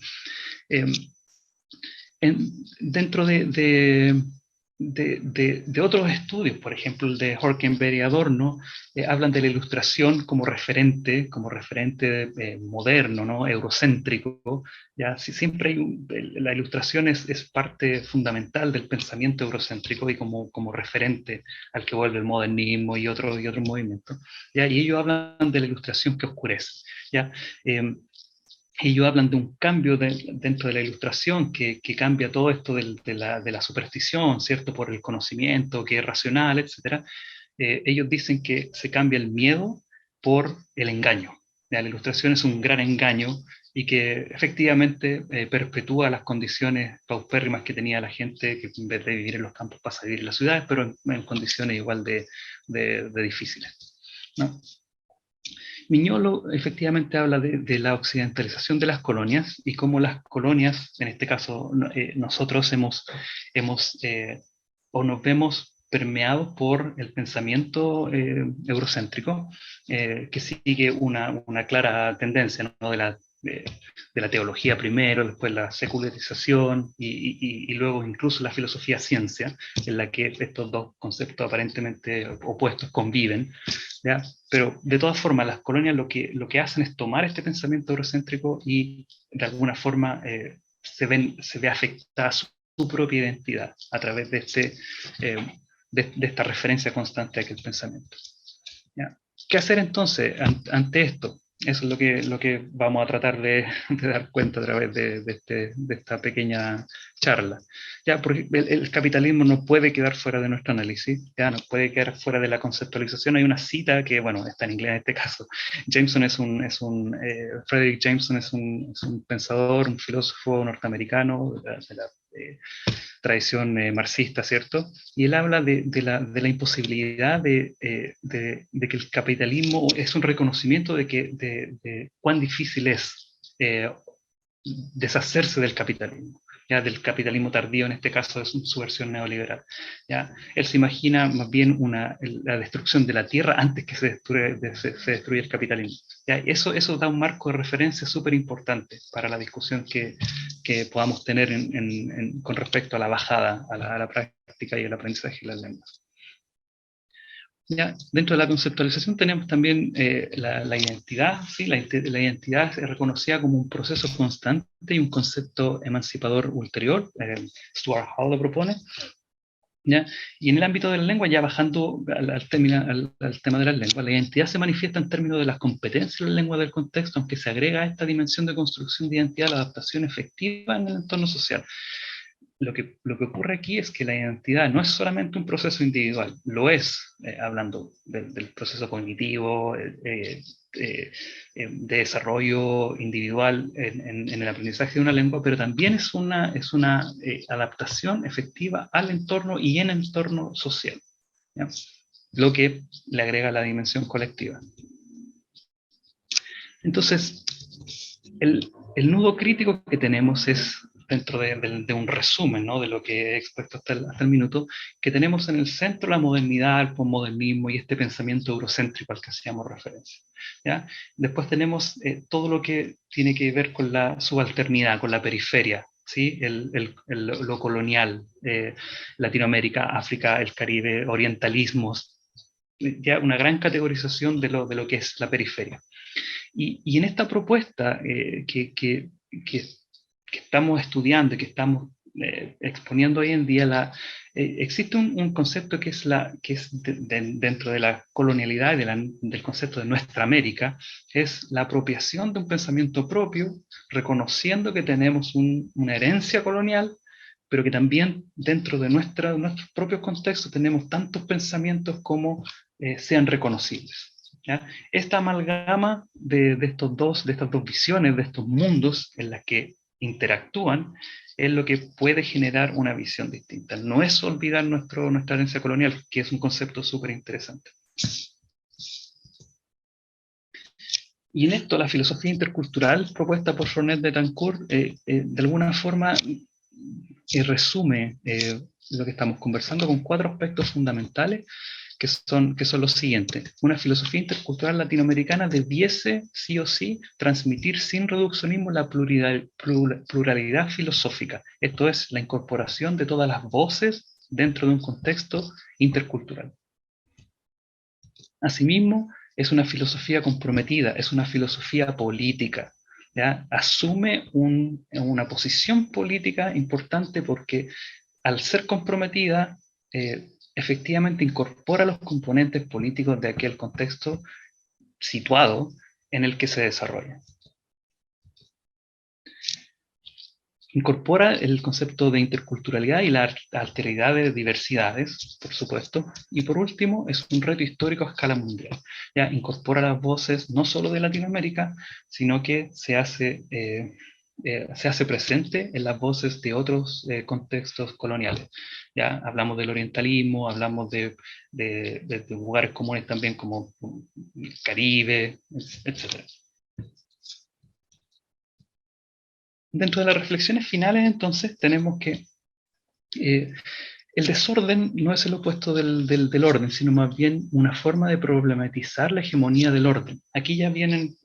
Dentro de otros estudios, por ejemplo el de Horkenberg y Adorno, hablan de la ilustración como referente moderno, ¿no? Eurocéntrico. ¿Ya? Siempre la ilustración es parte fundamental del pensamiento eurocéntrico y como referente al que vuelve el modernismo y otros movimientos. ¿Ya? Y ellos hablan de la ilustración que oscurece. ¿Ya? Ellos hablan de un cambio dentro de la ilustración que cambia todo esto de la superstición, ¿cierto? Por el conocimiento, que es racional, etc. Ellos dicen que se cambia el miedo por el engaño. ¿Ya? La ilustración es un gran engaño y que efectivamente perpetúa las condiciones paupérrimas que tenía la gente, que en vez de vivir en los campos pasa a vivir en las ciudades, pero en condiciones igual de difíciles, ¿no? Mignolo efectivamente habla de la occidentalización de las colonias y cómo las colonias, en este caso nosotros o nos vemos permeados por el pensamiento eurocéntrico, que sigue una clara tendencia, ¿no? de la teología primero, después la secularización y luego incluso la filosofía ciencia, en la que estos dos conceptos aparentemente opuestos conviven. ¿Ya? Pero de todas formas, las colonias lo que hacen es tomar este pensamiento eurocéntrico y de alguna forma se ve afectada su propia identidad a través de esta referencia constante a aquel pensamiento. ¿Ya? ¿Qué hacer entonces ante esto? Eso es lo que vamos a tratar de dar cuenta a través de esta pequeña charla. Ya, porque el capitalismo no puede quedar fuera de nuestro análisis, ya no puede quedar fuera de la conceptualización. Hay una cita que, bueno, está en inglés en este caso. Frederick Jameson es un pensador, un filósofo norteamericano de la tradición marxista, ¿cierto? Y él habla de la imposibilidad de que el capitalismo es un reconocimiento de cuán difícil es deshacerse del capitalismo, ya del capitalismo tardío, en este caso es su versión neoliberal. ¿Ya? Él se imagina más bien la destrucción de la tierra antes que se destruya el capitalismo. ¿Ya? Eso da un marco de referencia súper importante para la discusión que podamos tener con respecto a la bajada, a la práctica y el aprendizaje de las lenguas. Ya, dentro de la conceptualización tenemos también la identidad. ¿Sí? La identidad es reconocida como un proceso constante y un concepto emancipador ulterior. Stuart Hall lo propone. ¿Ya? Y en el ámbito de la lengua, ya bajando al tema de las lenguas, la identidad se manifiesta en términos de las competencias de la lengua del contexto, aunque se agrega a esta dimensión de construcción de identidad la adaptación efectiva en el entorno social. Lo que ocurre aquí es que la identidad no es solamente un proceso individual, lo es, hablando del proceso cognitivo, de desarrollo individual en el aprendizaje de una lengua, pero también es una adaptación efectiva al entorno y en el entorno social, ¿ya? Lo que le agrega la dimensión colectiva. Entonces, el nudo crítico que tenemos es, dentro de un resumen, ¿no?, de lo que he expuesto hasta el minuto, que tenemos en el centro la modernidad, el posmodernismo y este pensamiento eurocéntrico al que hacíamos referencia, ¿ya? Después tenemos todo lo que tiene que ver con la subalternidad, con la periferia, ¿sí? Lo colonial, Latinoamérica, África, el Caribe, orientalismos, ya una gran categorización de lo que es la periferia. Y en esta propuesta que estamos estudiando y que estamos exponiendo hoy en día, existe un concepto que es dentro de la colonialidad del concepto de nuestra América, es la apropiación de un pensamiento propio, reconociendo que tenemos una herencia colonial, pero que también dentro de nuestros propios contextos tenemos tantos pensamientos como sean reconocibles. ¿Ya? Esta amalgama de estas dos visiones, de estos mundos en las que interactúan, es lo que puede generar una visión distinta. No es olvidar nuestra herencia colonial, que es un concepto súper interesante. Y en esto, la filosofía intercultural propuesta por Fournet de Tancourt, de alguna forma resume lo que estamos conversando con 4 aspectos fundamentales, que son los siguientes. Una filosofía intercultural latinoamericana debiese, sí o sí, transmitir sin reduccionismo la pluralidad filosófica. Esto es, la incorporación de todas las voces dentro de un contexto intercultural. Asimismo, es una filosofía comprometida, es una filosofía política, ¿ya? Asume una posición política importante porque al ser comprometida, efectivamente incorpora los componentes políticos de aquel contexto situado en el que se desarrolla. Incorpora el concepto de interculturalidad y la alteridad de diversidades, por supuesto. Y por último, es un reto histórico a escala mundial. Ya incorpora las voces no solo de Latinoamérica, sino que se hace presente en las voces de otros contextos coloniales. Ya hablamos del orientalismo, hablamos de lugares comunes también como el Caribe, etc. Dentro de las reflexiones finales, entonces, tenemos que el desorden no es el opuesto del orden, sino más bien una forma de problematizar la hegemonía del orden. Aquí ya vienen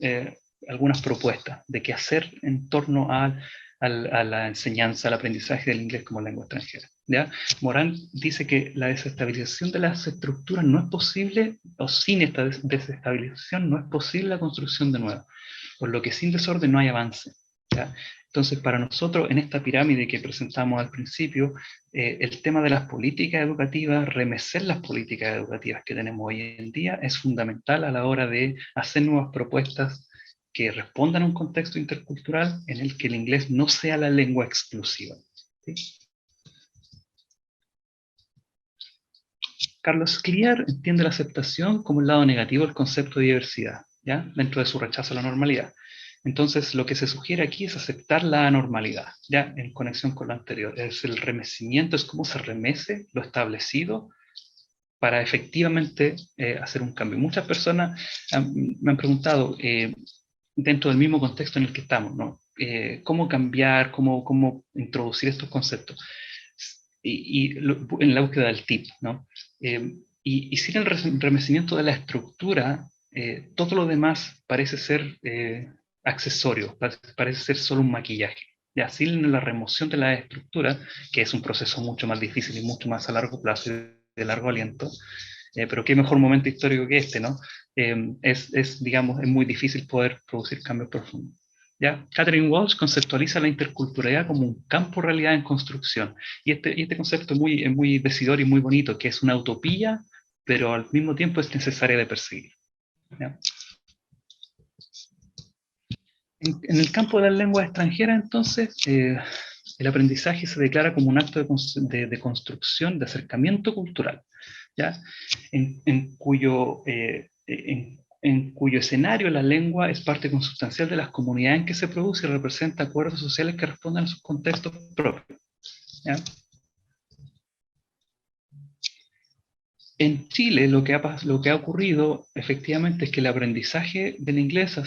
algunas propuestas de qué hacer en torno a la enseñanza, al aprendizaje del inglés como lengua extranjera, ¿ya? Morán dice que la desestabilización de las estructuras no es posible, o sin esta desestabilización no es posible la construcción de nuevas, por lo que sin desorden no hay avance, ¿ya? Entonces, para nosotros, en esta pirámide que presentamos al principio, el tema de las políticas educativas, remecer las políticas educativas que tenemos hoy en día, es fundamental a la hora de hacer nuevas propuestas que respondan a un contexto intercultural en el que el inglés no sea la lengua exclusiva. ¿Sí? Carlos Clear entiende la aceptación como el lado negativo del concepto de diversidad, ¿ya? Dentro de su rechazo a la normalidad. Entonces, lo que se sugiere aquí es aceptar la anormalidad, ya en conexión con lo anterior. Es el remecimiento, es cómo se remece lo establecido para efectivamente hacer un cambio. Muchas personas me han preguntado, dentro del mismo contexto en el que estamos, ¿no? ¿Cómo cambiar, cómo introducir estos conceptos? En la búsqueda del tip, ¿no? Y sin el remecimiento de la estructura, todo lo demás parece ser accesorio, parece ser solo un maquillaje. Ya, sin la remoción de la estructura, que es un proceso mucho más difícil y mucho más a largo plazo y de largo aliento, pero qué mejor momento histórico que este, ¿no? Digamos, es muy difícil poder producir cambios profundos. ¿Ya? Catherine Walsh conceptualiza la interculturalidad como un campo realidad en construcción. Y este concepto es muy decidor y muy bonito, que es una utopía, pero al mismo tiempo es necesaria de perseguir. ¿Ya? En el campo de las lenguas extranjeras, entonces, el aprendizaje se declara como un acto de construcción, de acercamiento cultural, ¿ya? En cuyo escenario la lengua es parte consustancial de las comunidades en que se produce y representa acuerdos sociales que responden a sus contextos propios, ¿ya? En Chile lo que ha ocurrido efectivamente es que el aprendizaje del inglés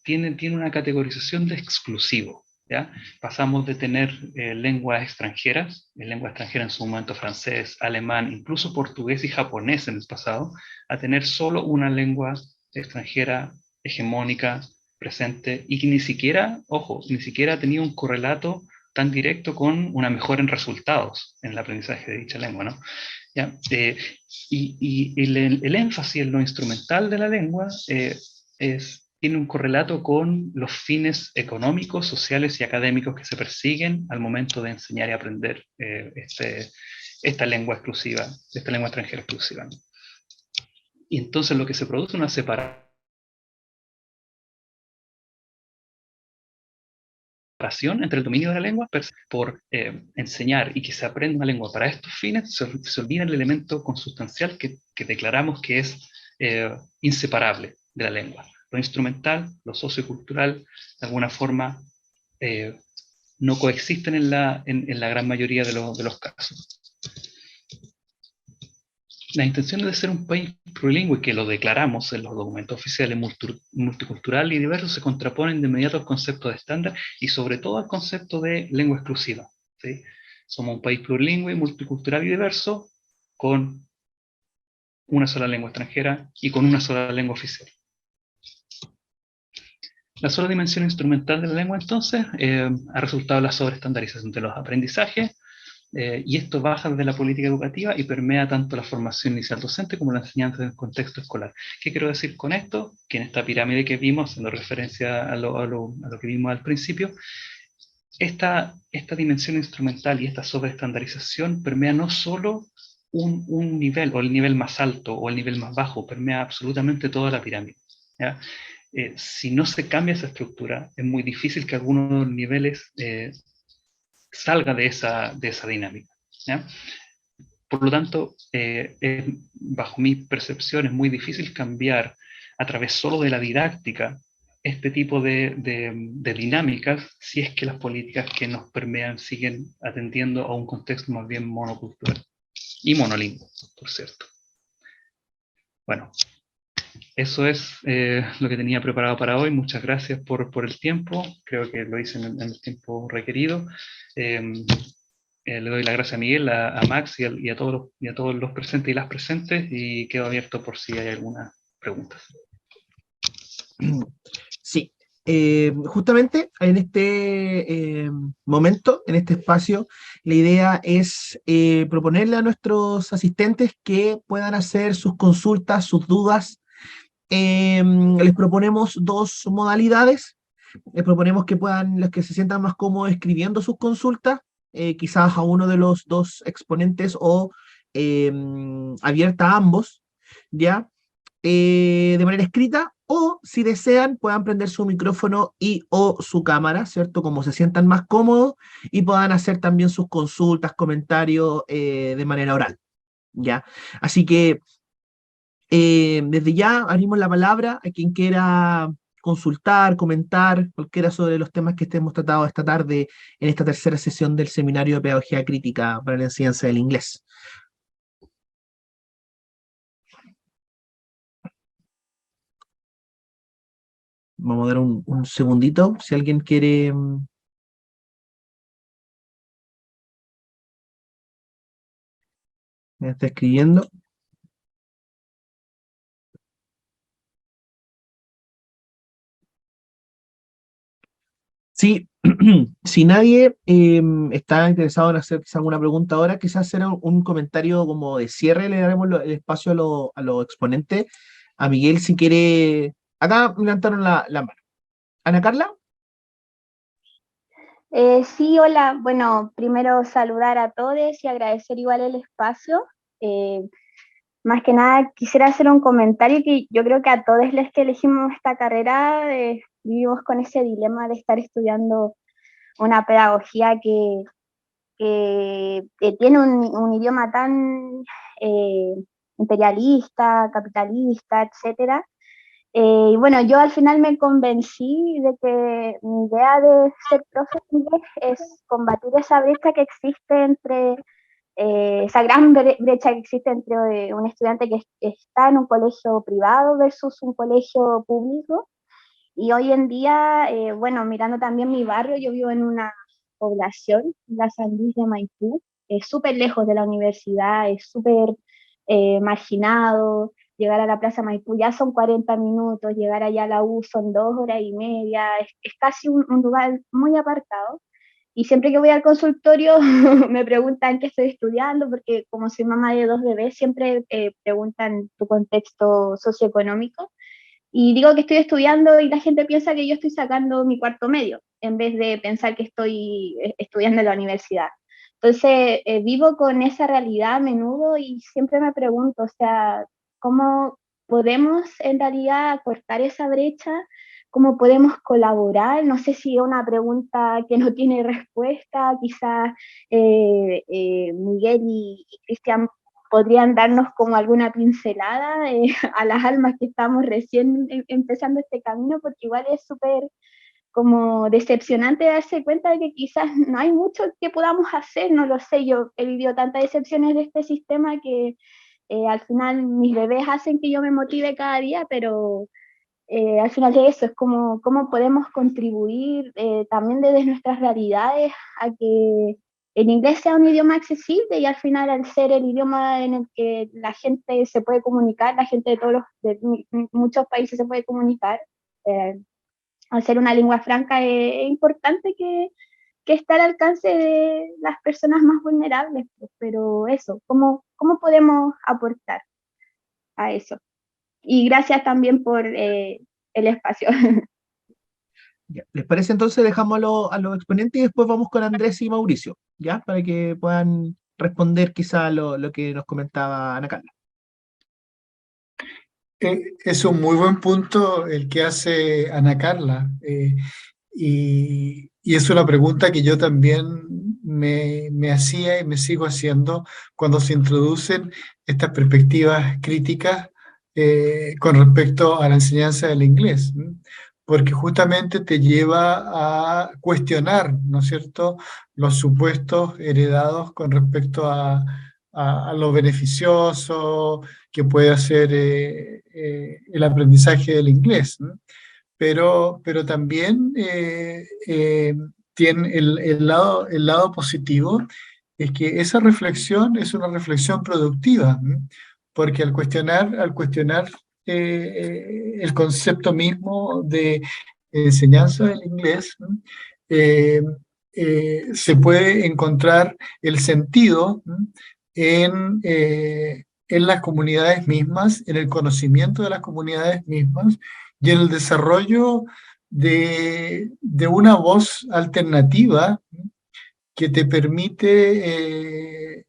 tiene una categorización de exclusivo, ¿ya? Pasamos de tener lenguas extranjeras en su momento francés, alemán, incluso portugués y japonés en el pasado, a tener solo una lengua extranjera hegemónica presente y que ni siquiera ha tenido un correlato tan directo con una mejora en resultados en el aprendizaje de dicha lengua, ¿no? ¿Ya? Y el énfasis en lo instrumental de la lengua tiene un correlato con los fines económicos, sociales y académicos que se persiguen al momento de enseñar y aprender esta lengua exclusiva, esta lengua extranjera exclusiva, ¿no? Y entonces lo que se produce es una separación entre el dominio de la lengua por enseñar y que se aprenda una lengua para estos fines, se olvida el elemento consustancial que declaramos que es inseparable de la lengua. Lo instrumental, lo sociocultural, de alguna forma no coexisten en la gran mayoría de los casos. Las intenciones de ser un país plurilingüe, que lo declaramos en los documentos oficiales multicultural y diverso, se contraponen de inmediato al concepto de estándar y sobre todo al concepto de lengua exclusiva, ¿sí? Somos un país plurilingüe, multicultural y diverso, con una sola lengua extranjera y con una sola lengua oficial. La sola dimensión instrumental de la lengua, entonces, ha resultado la sobreestandarización de los aprendizajes, y esto baja desde la política educativa y permea tanto la formación inicial docente como la enseñanza en el contexto escolar. ¿Qué quiero decir con esto? Que en esta pirámide que vimos, haciendo referencia a lo que vimos al principio, esta dimensión instrumental y esta sobreestandarización permea no solo un nivel, o el nivel más alto, o el nivel más bajo, permea absolutamente toda la pirámide, ¿ya? Si no se cambia esa estructura, es muy difícil que algunos niveles salga de esa dinámica, ¿ya? Por lo tanto, bajo mi percepción es muy difícil cambiar a través solo de la didáctica este tipo de dinámicas si es que las políticas que nos permean siguen atendiendo a un contexto más bien monocultural y monolingüe, por cierto. Bueno, eso es lo que tenía preparado para hoy. Muchas gracias por el tiempo. Creo que lo hice en el tiempo requerido. Le doy las gracias a Miguel, a Max y a todos los presentes y las presentes, y quedo abierto por si hay alguna pregunta. Sí, justamente en este momento, en este espacio, la idea es proponerle a nuestros asistentes que puedan hacer sus consultas, sus dudas. Les proponemos dos modalidades. Les proponemos que puedan, los que se sientan más cómodos escribiendo sus consultas, quizás a uno de los dos exponentes o abierta a ambos, ¿ya? de manera escrita, o si desean puedan prender su micrófono y o su cámara, ¿cierto? Como se sientan más cómodos y puedan hacer también sus consultas, comentarios de manera oral, ¿ya? Así que desde ya abrimos la palabra a quien quiera consultar, comentar, cualquiera sobre los temas que estemos tratando esta tarde en esta tercera sesión del Seminario de Pedagogía Crítica para la Enseñanza del Inglés. Vamos a dar un segundito, si alguien quiere... me está escribiendo. Sí, si nadie está interesado en hacer quizá alguna pregunta ahora, quizás hacer un comentario como de cierre, le daremos el espacio a los exponentes. A Miguel, si quiere... Acá me levantaron la mano. ¿Ana Carla? Sí, hola. Bueno, primero saludar a todos y agradecer igual el espacio. Eh, Más que nada quisiera hacer un comentario que yo creo que a todos los que elegimos esta carrera vivimos con ese dilema de estar estudiando una pedagogía que tiene un idioma tan eh, imperialista, capitalista, etcétera. Y bueno, yo al final me convencí de que mi idea de ser profe de inglés es combatir esa brecha que existe entre, esa gran brecha que existe entre un estudiante que está en un colegio privado versus un colegio público. Y hoy en día, bueno, mirando también mi barrio, yo vivo en una población, la San Luis de Maipú, es súper lejos de la universidad, es súper marginado. Llegar a la Plaza Maipú ya son 40 minutos, llegar allá a la U son 2 horas y media, es casi un lugar muy apartado. Y siempre que voy al consultorio me preguntan qué estoy estudiando, porque como soy mamá de 2 bebés, siempre preguntan tu contexto socioeconómico. Y digo que estoy estudiando y la gente piensa que yo estoy sacando mi cuarto medio, en vez de pensar que estoy estudiando en la universidad. Entonces, vivo con esa realidad a menudo y siempre me pregunto, o sea, ¿cómo podemos en realidad cortar esa brecha? ¿Cómo podemos colaborar? No sé si es una pregunta que no tiene respuesta, quizás Miguel y Cristian podrían darnos como alguna pincelada a las almas que estamos recién empezando este camino, porque igual es súper como decepcionante darse cuenta de que quizás no hay mucho que podamos hacer, no lo sé, yo he vivido tantas decepciones de este sistema que al final mis bebés hacen que yo me motive cada día, pero al final de eso es como cómo podemos contribuir también desde nuestras realidades a que el inglés sea un idioma accesible y al final al ser el idioma en el que la gente se puede comunicar, la gente de muchos países se puede comunicar, eh, al ser una lengua franca es importante que esté al alcance de las personas más vulnerables, pues, pero eso, ¿cómo podemos aportar a eso? Y gracias también por el espacio. Ya. ¿Les parece entonces dejamos a los exponentes y después vamos con Andrés y Mauricio, ¿ya? Para que puedan responder quizá lo que nos comentaba Ana Carla. Es un muy buen punto el que hace Ana Carla, y es una pregunta que yo también me hacía y me sigo haciendo cuando se introducen estas perspectivas críticas con respecto a la enseñanza del inglés, ¿m? Porque justamente te lleva a cuestionar, ¿no es cierto?, los supuestos heredados con respecto a lo beneficioso que puede hacer el aprendizaje del inglés, ¿no? Pero también tiene el lado positivo, es que esa reflexión es una reflexión productiva, ¿no? Porque al cuestionar el concepto mismo de enseñanza del inglés, ¿no? eh, se puede encontrar el sentido, ¿no?, en las comunidades mismas, en el conocimiento de las comunidades mismas y en el desarrollo de una voz alternativa, ¿no?, que te permite,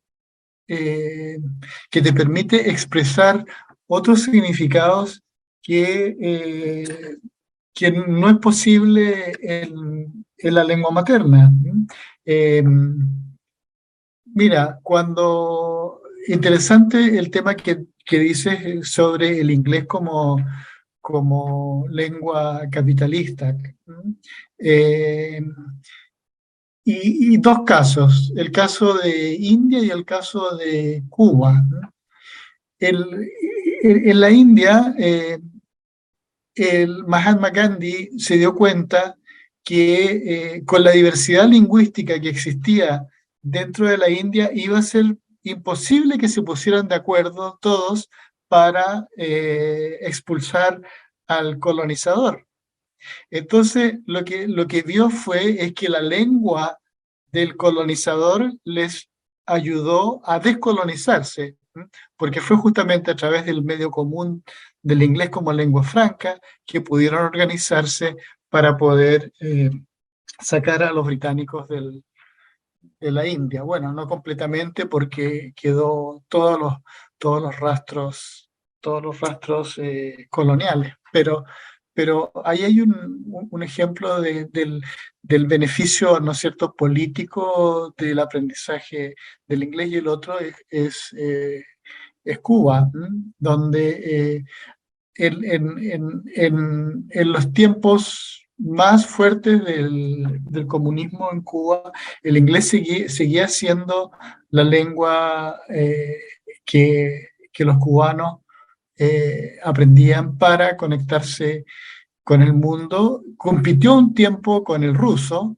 que te permite expresar otros significados que no es posible en la lengua materna. Eh, Mira, interesante el tema que dices sobre el inglés como lengua capitalista. Eh, y dos casos, el caso de India y el caso de Cuba. En la India, el Mahatma Gandhi se dio cuenta que con la diversidad lingüística que existía dentro de la India iba a ser imposible que se pusieran de acuerdo todos para expulsar al colonizador. Entonces, lo que vio es que la lengua del colonizador les ayudó a descolonizarse, porque fue justamente a través del medio común del inglés como lengua franca que pudieron organizarse para poder sacar a los británicos de la India. Bueno, no completamente porque quedó todos los rastros coloniales, pero ahí hay un ejemplo del beneficio, ¿no es cierto?, político del aprendizaje del inglés, y el otro es Cuba, donde en los tiempos más fuertes del comunismo en Cuba, el inglés seguía siendo la lengua que los cubanos aprendían para conectarse con el mundo. Compitió un tiempo con el ruso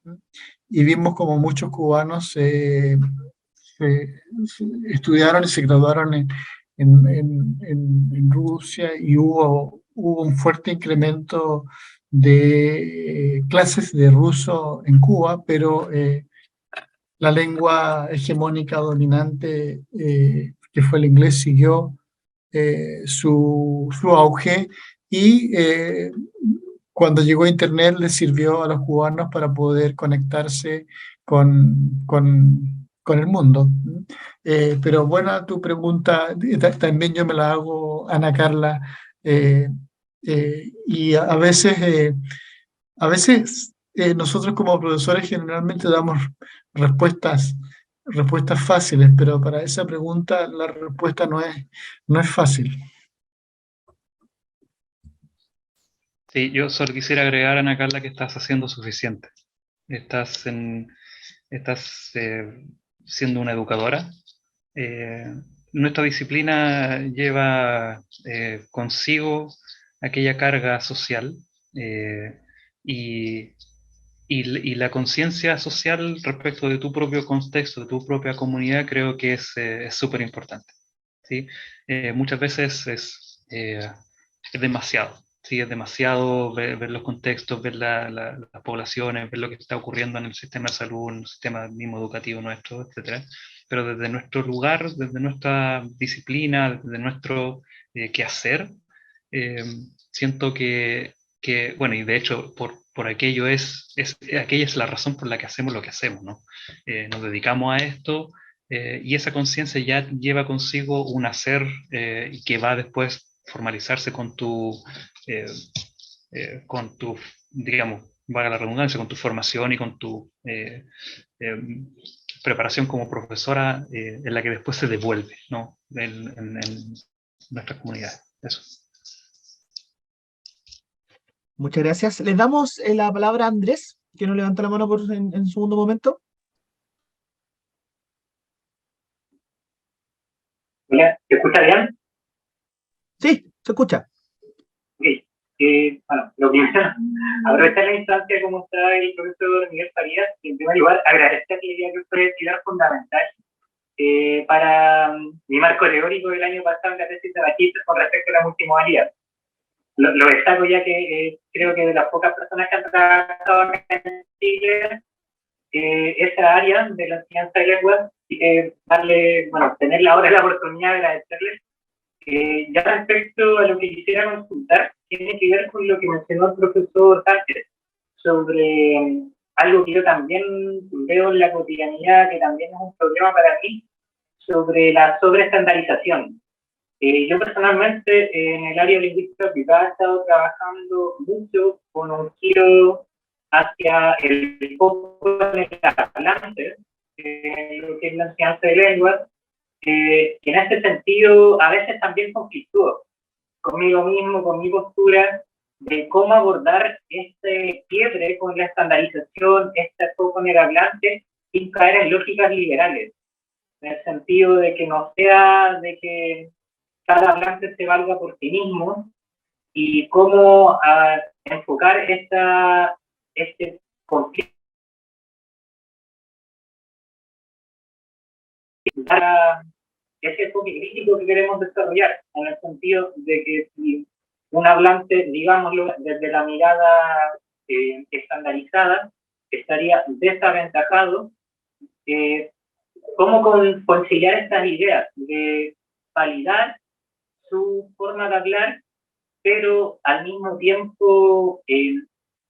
y vimos como muchos cubanos estudiaron y se graduaron en Rusia, y hubo un fuerte incremento de clases de ruso en Cuba, pero la lengua hegemónica dominante, que fue el inglés, siguió su auge, y cuando llegó Internet le sirvió a los cubanos para poder conectarse con el mundo. Pero buena tu pregunta, también yo me la hago, Ana Carla, eh, y a veces nosotros como profesores generalmente damos respuestas, respuestas fáciles, pero para esa pregunta la respuesta no es fácil. Sí, yo solo quisiera agregar, Ana Carla, que estás haciendo suficiente. Estás siendo una educadora. Nuestra disciplina lleva consigo aquella carga social, y, y la conciencia social respecto de tu propio contexto, de tu propia comunidad, creo que es súper importante. ¿Sí? Muchas veces es demasiado. Sí, es demasiado ver los contextos, ver las poblaciones, ver lo que está ocurriendo en el sistema de salud, en el sistema mismo educativo nuestro, etcétera. Pero desde nuestro lugar, desde nuestra disciplina, desde nuestro quehacer, eh, siento bueno, y de hecho por aquello aquella es la razón por la que hacemos lo que hacemos, ¿no? Nos dedicamos a esto, y esa conciencia ya lleva consigo un hacer que va después formalizarse eh, con tu, digamos, valga la redundancia, con tu formación y con tu eh, preparación como profesora, en la que después se devuelve, ¿no? En nuestras comunidades. Eso. Muchas gracias. Les damos la palabra a Andrés, que nos levanta la mano en segundo momento. Hola, ¿se escucha bien? Sí, se escucha. Ok. Bueno, lo primero, aprovechar la instancia como está el profesor Miguel Farías, y en primer lugar agradecer la idea que fue pilar fundamental para mi marco teórico del año pasado en la tesis de magíster con respecto a la multimodalidad. Lo destaco ya que creo que de las pocas personas que han trabajado en Chile esa área de la enseñanza de lenguas, tener ahora la oportunidad de agradecerles. Ya respecto a lo que quisiera consultar, tiene que ver con lo que mencionó el profesor Sánchez sobre algo que yo también veo en la cotidianidad, que también es un problema para mí, sobre la sobreestandarización. Yo personalmente en el área de lingüística aplicada he estado trabajando mucho con un giro hacia el foco en el hablante, lo que es la enseñanza de lenguas, que en este sentido a veces también conflictúo conmigo mismo, con mi postura, de cómo abordar este quiebre con la estandarización, este foco en el hablante, sin caer en lógicas liberales, en el sentido de que no sea de que cada hablante se valga por sí mismo, y cómo enfocar este conflicto para ese enfoque crítico que queremos desarrollar, en el sentido de que si un hablante, digámoslo, desde la mirada estandarizada, estaría desaventajado, cómo conciliar estas ideas de validar su forma de hablar, pero al mismo tiempo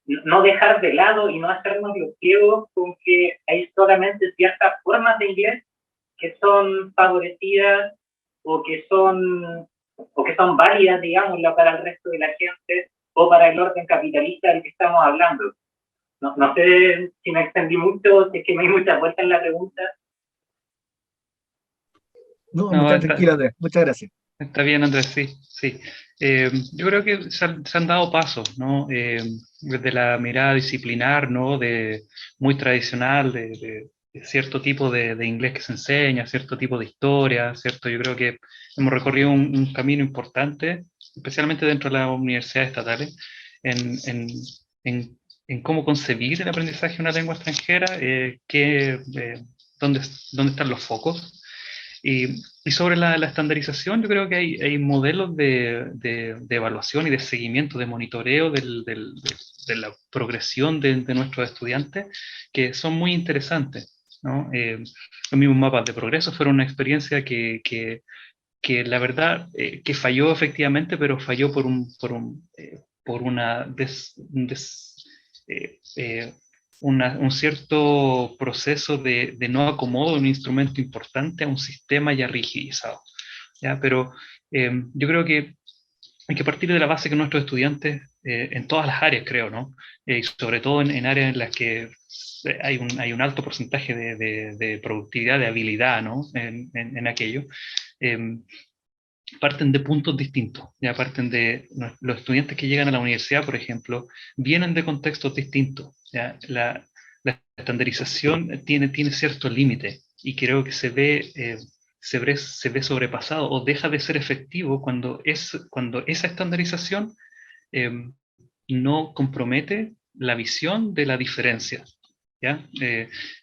no dejar de lado y no hacernos los ciegos con que hay solamente ciertas formas de inglés que son favorecidas o que son válidas, digámoslo, para el resto de la gente o para el orden capitalista del que estamos hablando. No sé si me extendí mucho, si es que me di mucha vuelta en la pregunta. No, está tranquilo, Andrés. Muchas gracias. Está bien, Andrés, sí, sí. Yo creo que se han dado pasos, ¿no? Desde la mirada disciplinar, ¿no? Muy tradicional, de cierto tipo de inglés que se enseña, cierto tipo de historia, ¿cierto? Yo creo que hemos recorrido un camino importante, especialmente dentro de las universidades estatales, en, en, en cómo concebir el aprendizaje de una lengua extranjera, dónde están los focos. Y sobre la estandarización, yo creo que hay modelos de evaluación y de seguimiento, de monitoreo de la progresión de nuestros estudiantes que son muy interesantes, ¿no? Los mismos mapas de progreso fueron una experiencia que la verdad que falló efectivamente, pero falló por un cierto proceso de no acomodo de un instrumento importante a un sistema ya rigidizado, ¿ya? Pero yo creo que hay que partir de la base que nuestros estudiantes, en todas las áreas creo, ¿no? Y sobre todo en áreas en las que hay un alto porcentaje de productividad, de habilidad, ¿no? En aquello. Parten de puntos distintos, ya parten de los estudiantes que llegan a la universidad, por ejemplo, vienen de contextos distintos, ¿ya? La estandarización tiene cierto límite y creo que se ve sobrepasado o deja de ser efectivo cuando esa estandarización eh, no compromete la visión de la diferencia, ¿ya?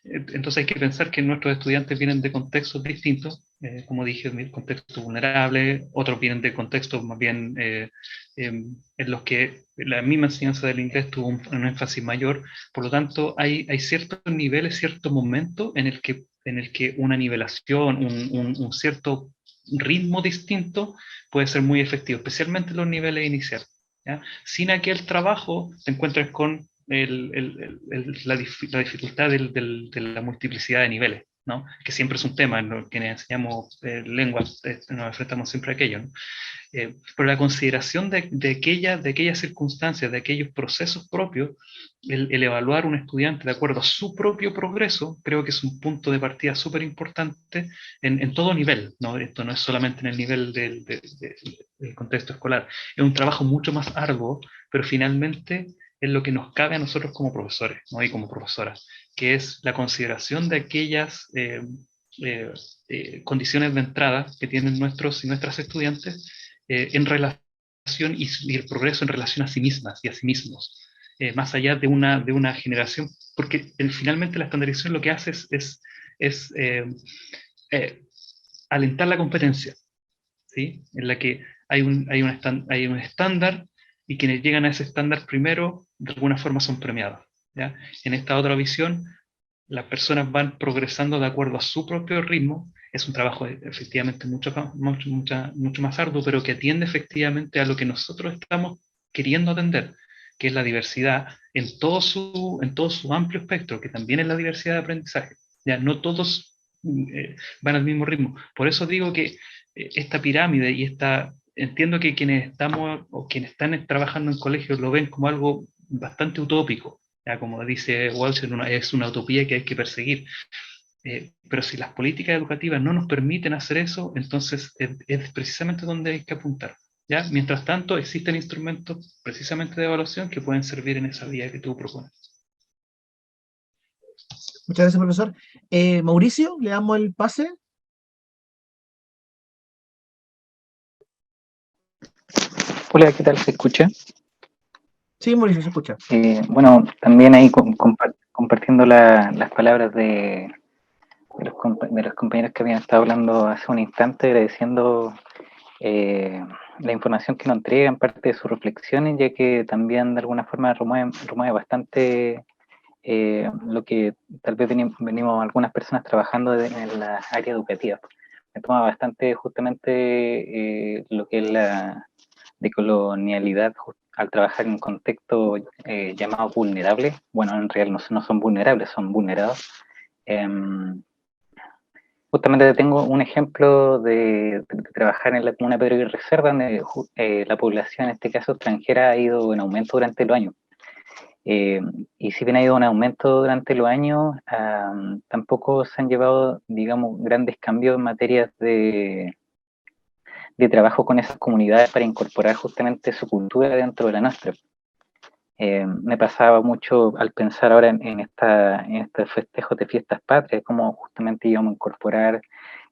Entonces hay que pensar que nuestros estudiantes vienen de contextos distintos, como dije, contextos vulnerables, otros vienen de contextos más bien en los que la misma enseñanza del inglés tuvo un énfasis mayor. Por lo tanto, hay ciertos niveles, cierto momento en el que una nivelación, un cierto ritmo distinto puede ser muy efectivo, especialmente en los niveles iniciales, ¿ya? Sin aquel trabajo te encuentras con la dificultad de la multiplicidad de niveles, ¿no? Que siempre es un tema, en lo que enseñamos lenguas, nos enfrentamos siempre a aquello, ¿no? Pero la consideración de aquellas circunstancias, de aquellos procesos propios, el evaluar un estudiante de acuerdo a su propio progreso, creo que es un punto de partida súper importante en todo nivel, ¿no? Esto no es solamente en el nivel del contexto escolar, es un trabajo mucho más arduo, pero finalmente es lo que nos cabe a nosotros como profesores, ¿no? Y como profesoras, que es la consideración de aquellas condiciones de entrada que tienen nuestros y nuestras estudiantes en relación y el progreso en relación a sí mismas y a sí mismos, más allá de una generación, porque finalmente la estandarización lo que hace es alentar la competencia, ¿sí? En la que hay un estándar y quienes llegan a ese estándar primero de alguna forma son premiados, ¿ya? En esta otra visión, las personas van progresando de acuerdo a su propio ritmo. Es un trabajo efectivamente mucho más arduo, pero que atiende efectivamente a lo que nosotros estamos queriendo atender, que es la diversidad en todo su amplio espectro, que también es la diversidad de aprendizaje. Ya no todos van al mismo ritmo. Por eso digo que esta pirámide y entiendo que quienes estamos o quienes están trabajando en colegios lo ven como algo bastante utópico, ya como dice Walsh, es una utopía que hay que perseguir. Pero si las políticas educativas no nos permiten hacer eso, entonces es precisamente donde hay que apuntar. ¿Ya? Mientras tanto, existen instrumentos precisamente de evaluación que pueden servir en esa vía que tú propones. Muchas gracias, profesor. Mauricio, le damos el pase. Hola, ¿qué tal? ¿Se escucha? Sí, Mauricio, se escucha. Bueno, también ahí compartiendo las palabras de los compañeros que habían estado hablando hace un instante, agradeciendo la información que nos entregan, parte de sus reflexiones, ya que también de alguna forma remueve bastante lo que tal vez venimos algunas personas trabajando en la área educativa. Me toma bastante justamente lo que es la decolonialidad al trabajar en un contexto llamado vulnerable. Bueno, en realidad no son vulnerables, son vulnerados. Justamente tengo un ejemplo de trabajar en la comuna de Pedro Aguirre Cerda, donde la población, en este caso extranjera, ha ido en aumento durante los años. Y si bien ha ido en aumento durante los años, tampoco se han llevado, digamos, grandes cambios en materia de trabajo con esas comunidades para incorporar justamente su cultura dentro de la nuestra. Me pasaba mucho al pensar ahora en este festejo de fiestas patrias, cómo justamente íbamos a incorporar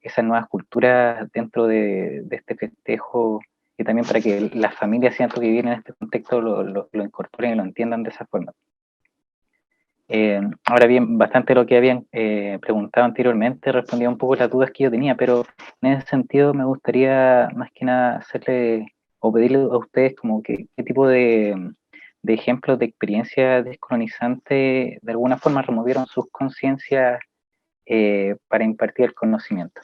esas nuevas culturas dentro de este festejo, y también para que las familias siento que viven en este contexto lo incorporen y lo entiendan de esa forma. Ahora bien, bastante lo que habían preguntado anteriormente respondía un poco las dudas que yo tenía, pero en ese sentido me gustaría más que nada hacerle o pedirle a ustedes como que qué tipo de ejemplos de experiencia descolonizante de alguna forma removieron sus conciencias para impartir el conocimiento.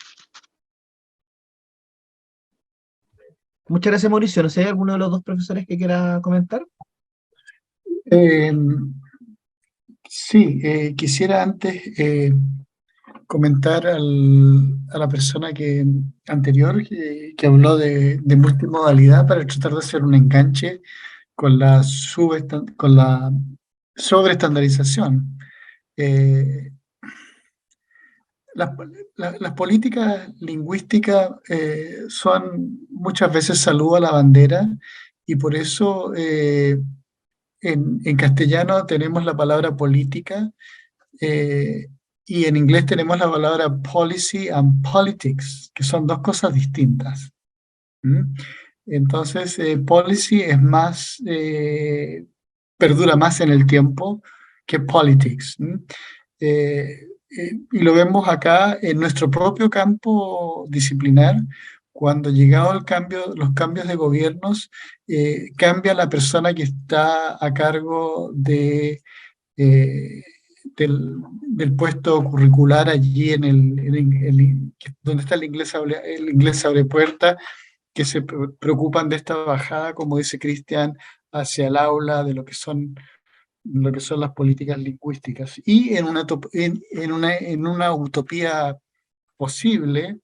Muchas gracias, Mauricio. No sé, ¿alguno de los dos profesores que quiera comentar? Sí, quisiera antes comentar a la persona anterior que habló de multimodalidad para tratar de hacer un enganche con la sobreestandarización. Las políticas lingüísticas son muchas veces saludo a la bandera, y por eso en castellano tenemos la palabra política, y en inglés tenemos la palabra policy and politics, que son dos cosas distintas. ¿Mm? Entonces, policy es más, perdura más en el tiempo que politics. Y lo vemos acá en nuestro propio campo disciplinar. Cuando llegado los cambios de gobiernos, cambia la persona que está a cargo del puesto curricular allí donde está el inglés abre puerta, que se preocupan de esta bajada, como dice Cristian, hacia el aula, de lo que son las políticas lingüísticas. Y en una utopía posible,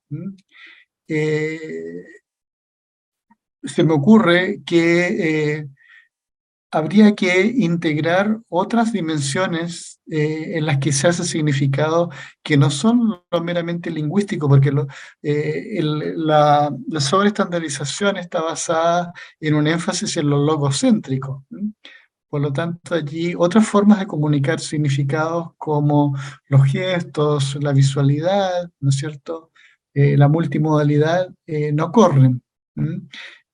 se me ocurre que habría que integrar otras dimensiones en las que se hace significado que no son lo meramente lingüístico, porque la sobreestandarización está basada en un énfasis en lo logocéntrico. Por lo tanto, allí otras formas de comunicar significados como los gestos, la visualidad, ¿no es cierto? La multimodalidad no corren.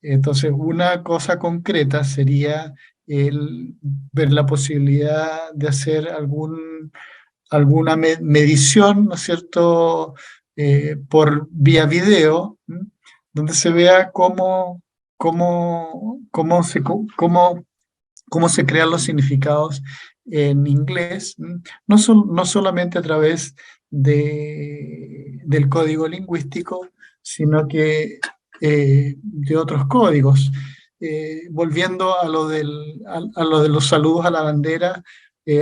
Entonces, una cosa concreta sería el ver la posibilidad de hacer alguna medición, ¿no es cierto?, por vía video, donde se vea cómo se crean los significados en inglés, no solamente a través del código lingüístico, sino que de otros códigos. Volviendo a lo de los saludos a la bandera,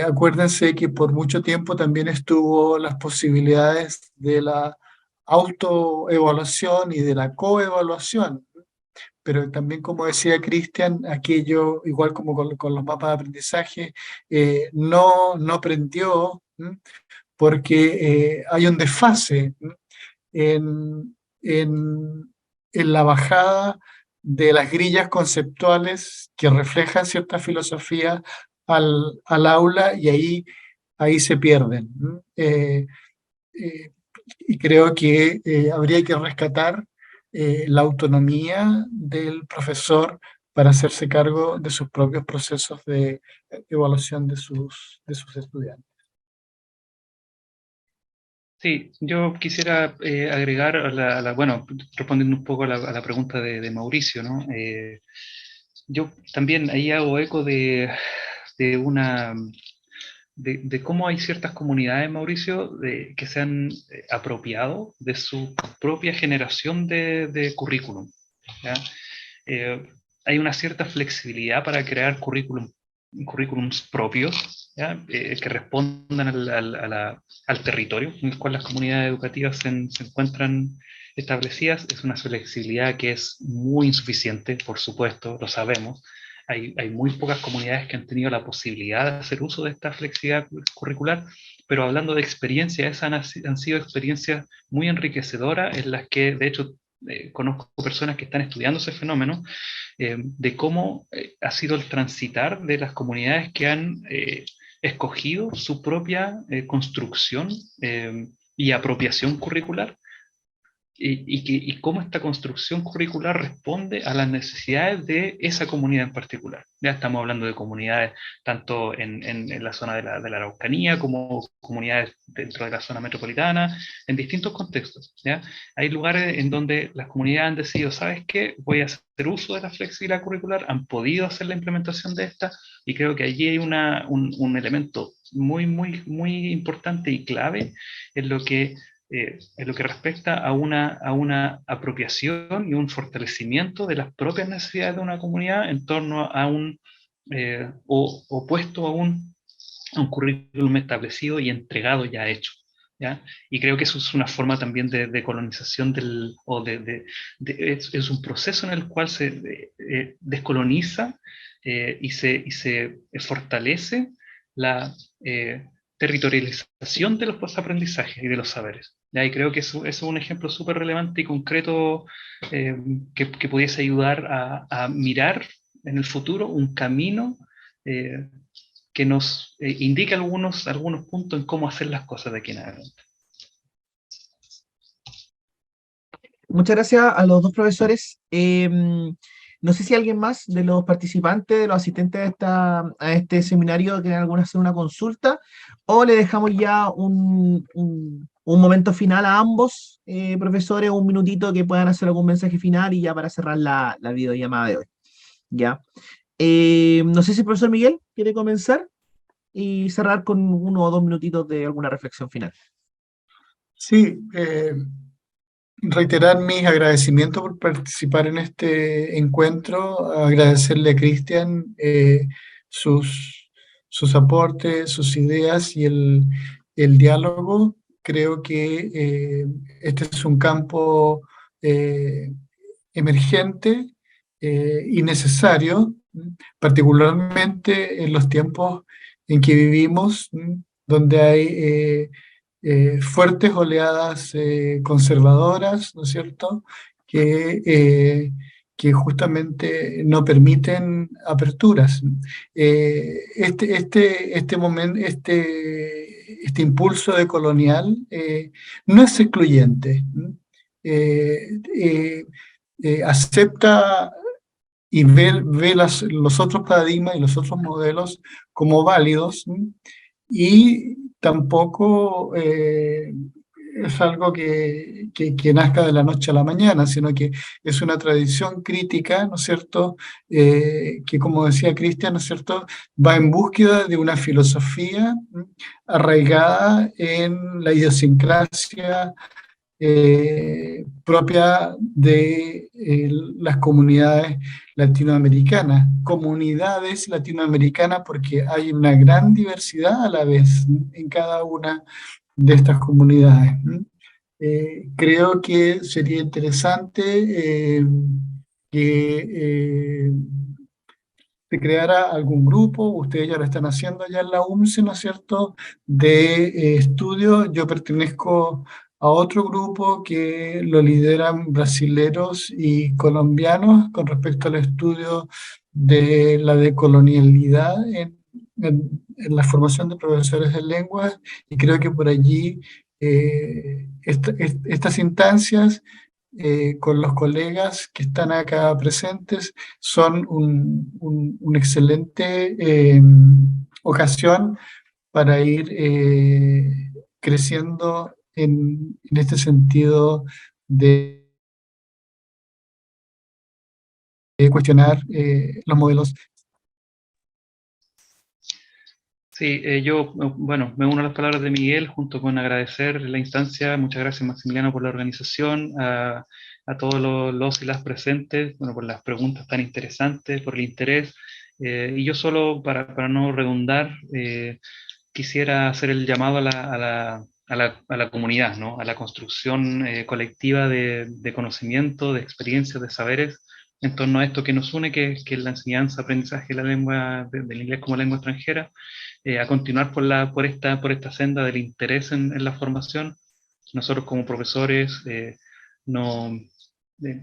acuérdense que por mucho tiempo también estuvo las posibilidades de la autoevaluación y de la coevaluación. Pero también, como decía Cristian, aquello, igual como con los mapas de aprendizaje, no prendió, porque hay un desfase en, en, en la bajada de las grillas conceptuales que reflejan cierta filosofía al aula, y ahí se pierden. Eh, y creo que habría que rescatar la autonomía del profesor para hacerse cargo de sus propios procesos de evaluación de sus estudiantes. Sí, yo quisiera agregar bueno, respondiendo un poco a la pregunta de Mauricio, ¿no? Yo también ahí hago eco de una de cómo hay ciertas comunidades, Mauricio, que se han apropiado de su propia generación de currículum, ¿ya? Hay una cierta flexibilidad para crear currículums propios, ¿ya? Que respondan al territorio en el cual las comunidades educativas se encuentran establecidas. Es una flexibilidad que es muy insuficiente, por supuesto, lo sabemos. Hay muy pocas comunidades que han tenido la posibilidad de hacer uso de esta flexibilidad curricular, pero hablando de experiencias, esas han sido experiencias muy enriquecedoras en las que, de hecho, conozco personas que están estudiando ese fenómeno, de cómo ha sido el transitar de las comunidades que han escogido su propia construcción y apropiación curricular, y cómo esta construcción curricular responde a las necesidades de esa comunidad en particular. Ya estamos hablando de comunidades tanto en la zona de la Araucanía como comunidades dentro de la zona metropolitana, en distintos contextos. ¿Ya? Hay lugares en donde las comunidades han decidido, ¿sabes qué? Voy a hacer uso de la flexibilidad curricular, han podido hacer la implementación de esta, y creo que allí hay un elemento muy, muy, muy importante y clave en lo que respecta a una apropiación y un fortalecimiento de las propias necesidades de una comunidad en torno a o opuesto a un currículum establecido y entregado ya hecho. ¿Ya? Y creo que eso es una forma también de colonización es un proceso en el cual se descoloniza y se fortalece la territorialización de los aprendizajes y de los saberes. ¿Ya? Y creo que eso es un ejemplo súper relevante y concreto que pudiese ayudar a mirar en el futuro un camino que nos indique algunos puntos en cómo hacer las cosas de aquí en adelante. Muchas gracias a los dos profesores. No sé si alguien más de los participantes, de los asistentes a este seminario quieren hacer una consulta, o le dejamos ya un momento final a ambos profesores, un minutito que puedan hacer algún mensaje final y ya para cerrar la videollamada de hoy. ¿Ya? No sé si el profesor Miguel quiere comenzar y cerrar con 1 o 2 minutitos de alguna reflexión final. Sí, reiterar mis agradecimientos por participar en este encuentro, agradecerle a Cristian sus aportes, sus ideas y el diálogo. Creo que este es un campo emergente y necesario, particularmente en los tiempos en que vivimos, donde hay fuertes oleadas conservadoras, ¿no es cierto?, que justamente no permiten aperturas. Este impulso decolonial no es excluyente. Acepta y ve los otros paradigmas y los otros modelos como válidos, y tampoco es algo que nazca de la noche a la mañana, sino que es una tradición crítica, ¿no es cierto?, que, como decía Cristian, ¿no es cierto?, va en búsqueda de una filosofía arraigada en la idiosincrasia propia de las comunidades latinoamericanas, porque hay una gran diversidad a la vez en cada una de estas comunidades. creo que sería interesante que se creara algún grupo, ustedes ya lo están haciendo ya en la UMCE, ¿no es cierto?, de estudio. Yo pertenezco a otro grupo que lo lideran brasileros y colombianos con respecto al estudio de la decolonialidad en la formación de profesores de lenguas, y creo que por allí estas instancias con los colegas que están acá presentes son un excelente ocasión para ir creciendo en este sentido de cuestionar los modelos. Sí, yo, bueno, me uno a las palabras de Miguel, junto con agradecer la instancia. Muchas gracias, Maximiliano, por la organización, a todos los y las presentes, bueno, por las preguntas tan interesantes, por el interés. Y yo solo, para no redundar, quisiera hacer el llamado a la comunidad, ¿no? A la construcción colectiva de conocimiento, de experiencias, de saberes, en torno a esto que nos une, que es la enseñanza, aprendizaje de la lengua, del inglés como lengua extranjera, a continuar por esta senda del interés en la formación. Nosotros como profesores, no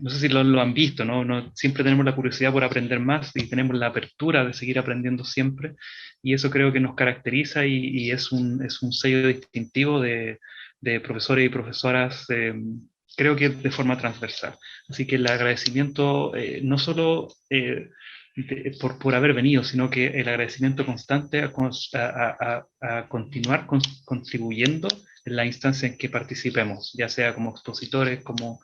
sé si lo han visto, ¿no? Siempre tenemos la curiosidad por aprender más y tenemos la apertura de seguir aprendiendo siempre, y eso creo que nos caracteriza y es un sello distintivo de profesores y profesoras, creo que de forma transversal. Así que el agradecimiento, no solo por haber venido, sino que el agradecimiento constante a continuar contribuyendo en la instancia en que participemos, ya sea como expositores, como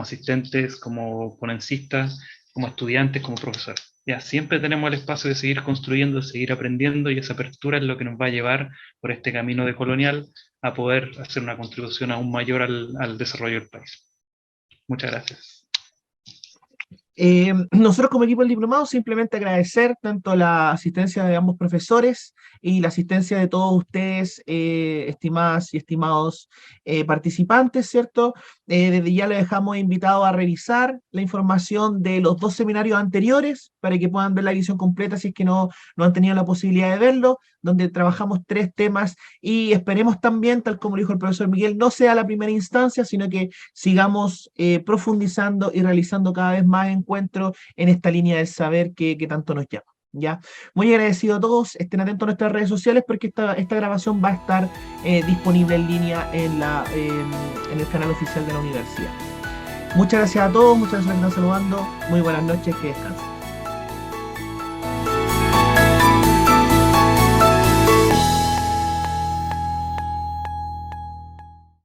asistentes, como ponencistas, como estudiantes, como profesores. Ya siempre tenemos el espacio de seguir construyendo, de seguir aprendiendo, y esa apertura es lo que nos va a llevar por este camino decolonial a poder hacer una contribución aún mayor al desarrollo del país. Muchas gracias. Nosotros como equipo del diplomado simplemente agradecer tanto la asistencia de ambos profesores y la asistencia de todos ustedes, estimadas y estimados participantes, ¿cierto? Desde ya les dejamos invitados a revisar la información de los 2 seminarios anteriores para que puedan ver la edición completa si es que no han tenido la posibilidad de verlo, donde trabajamos 3 temas, y esperemos también, tal como lo dijo el profesor Miguel, no sea la primera instancia, sino que sigamos profundizando y realizando cada vez más encuentros en esta línea del saber que tanto nos llama. ¿Ya? Muy agradecido a todos, estén atentos a nuestras redes sociales porque esta grabación va a estar disponible en línea en el canal oficial de la universidad. Muchas gracias a todos, muchas gracias por estar saludando, muy buenas noches, que descansen.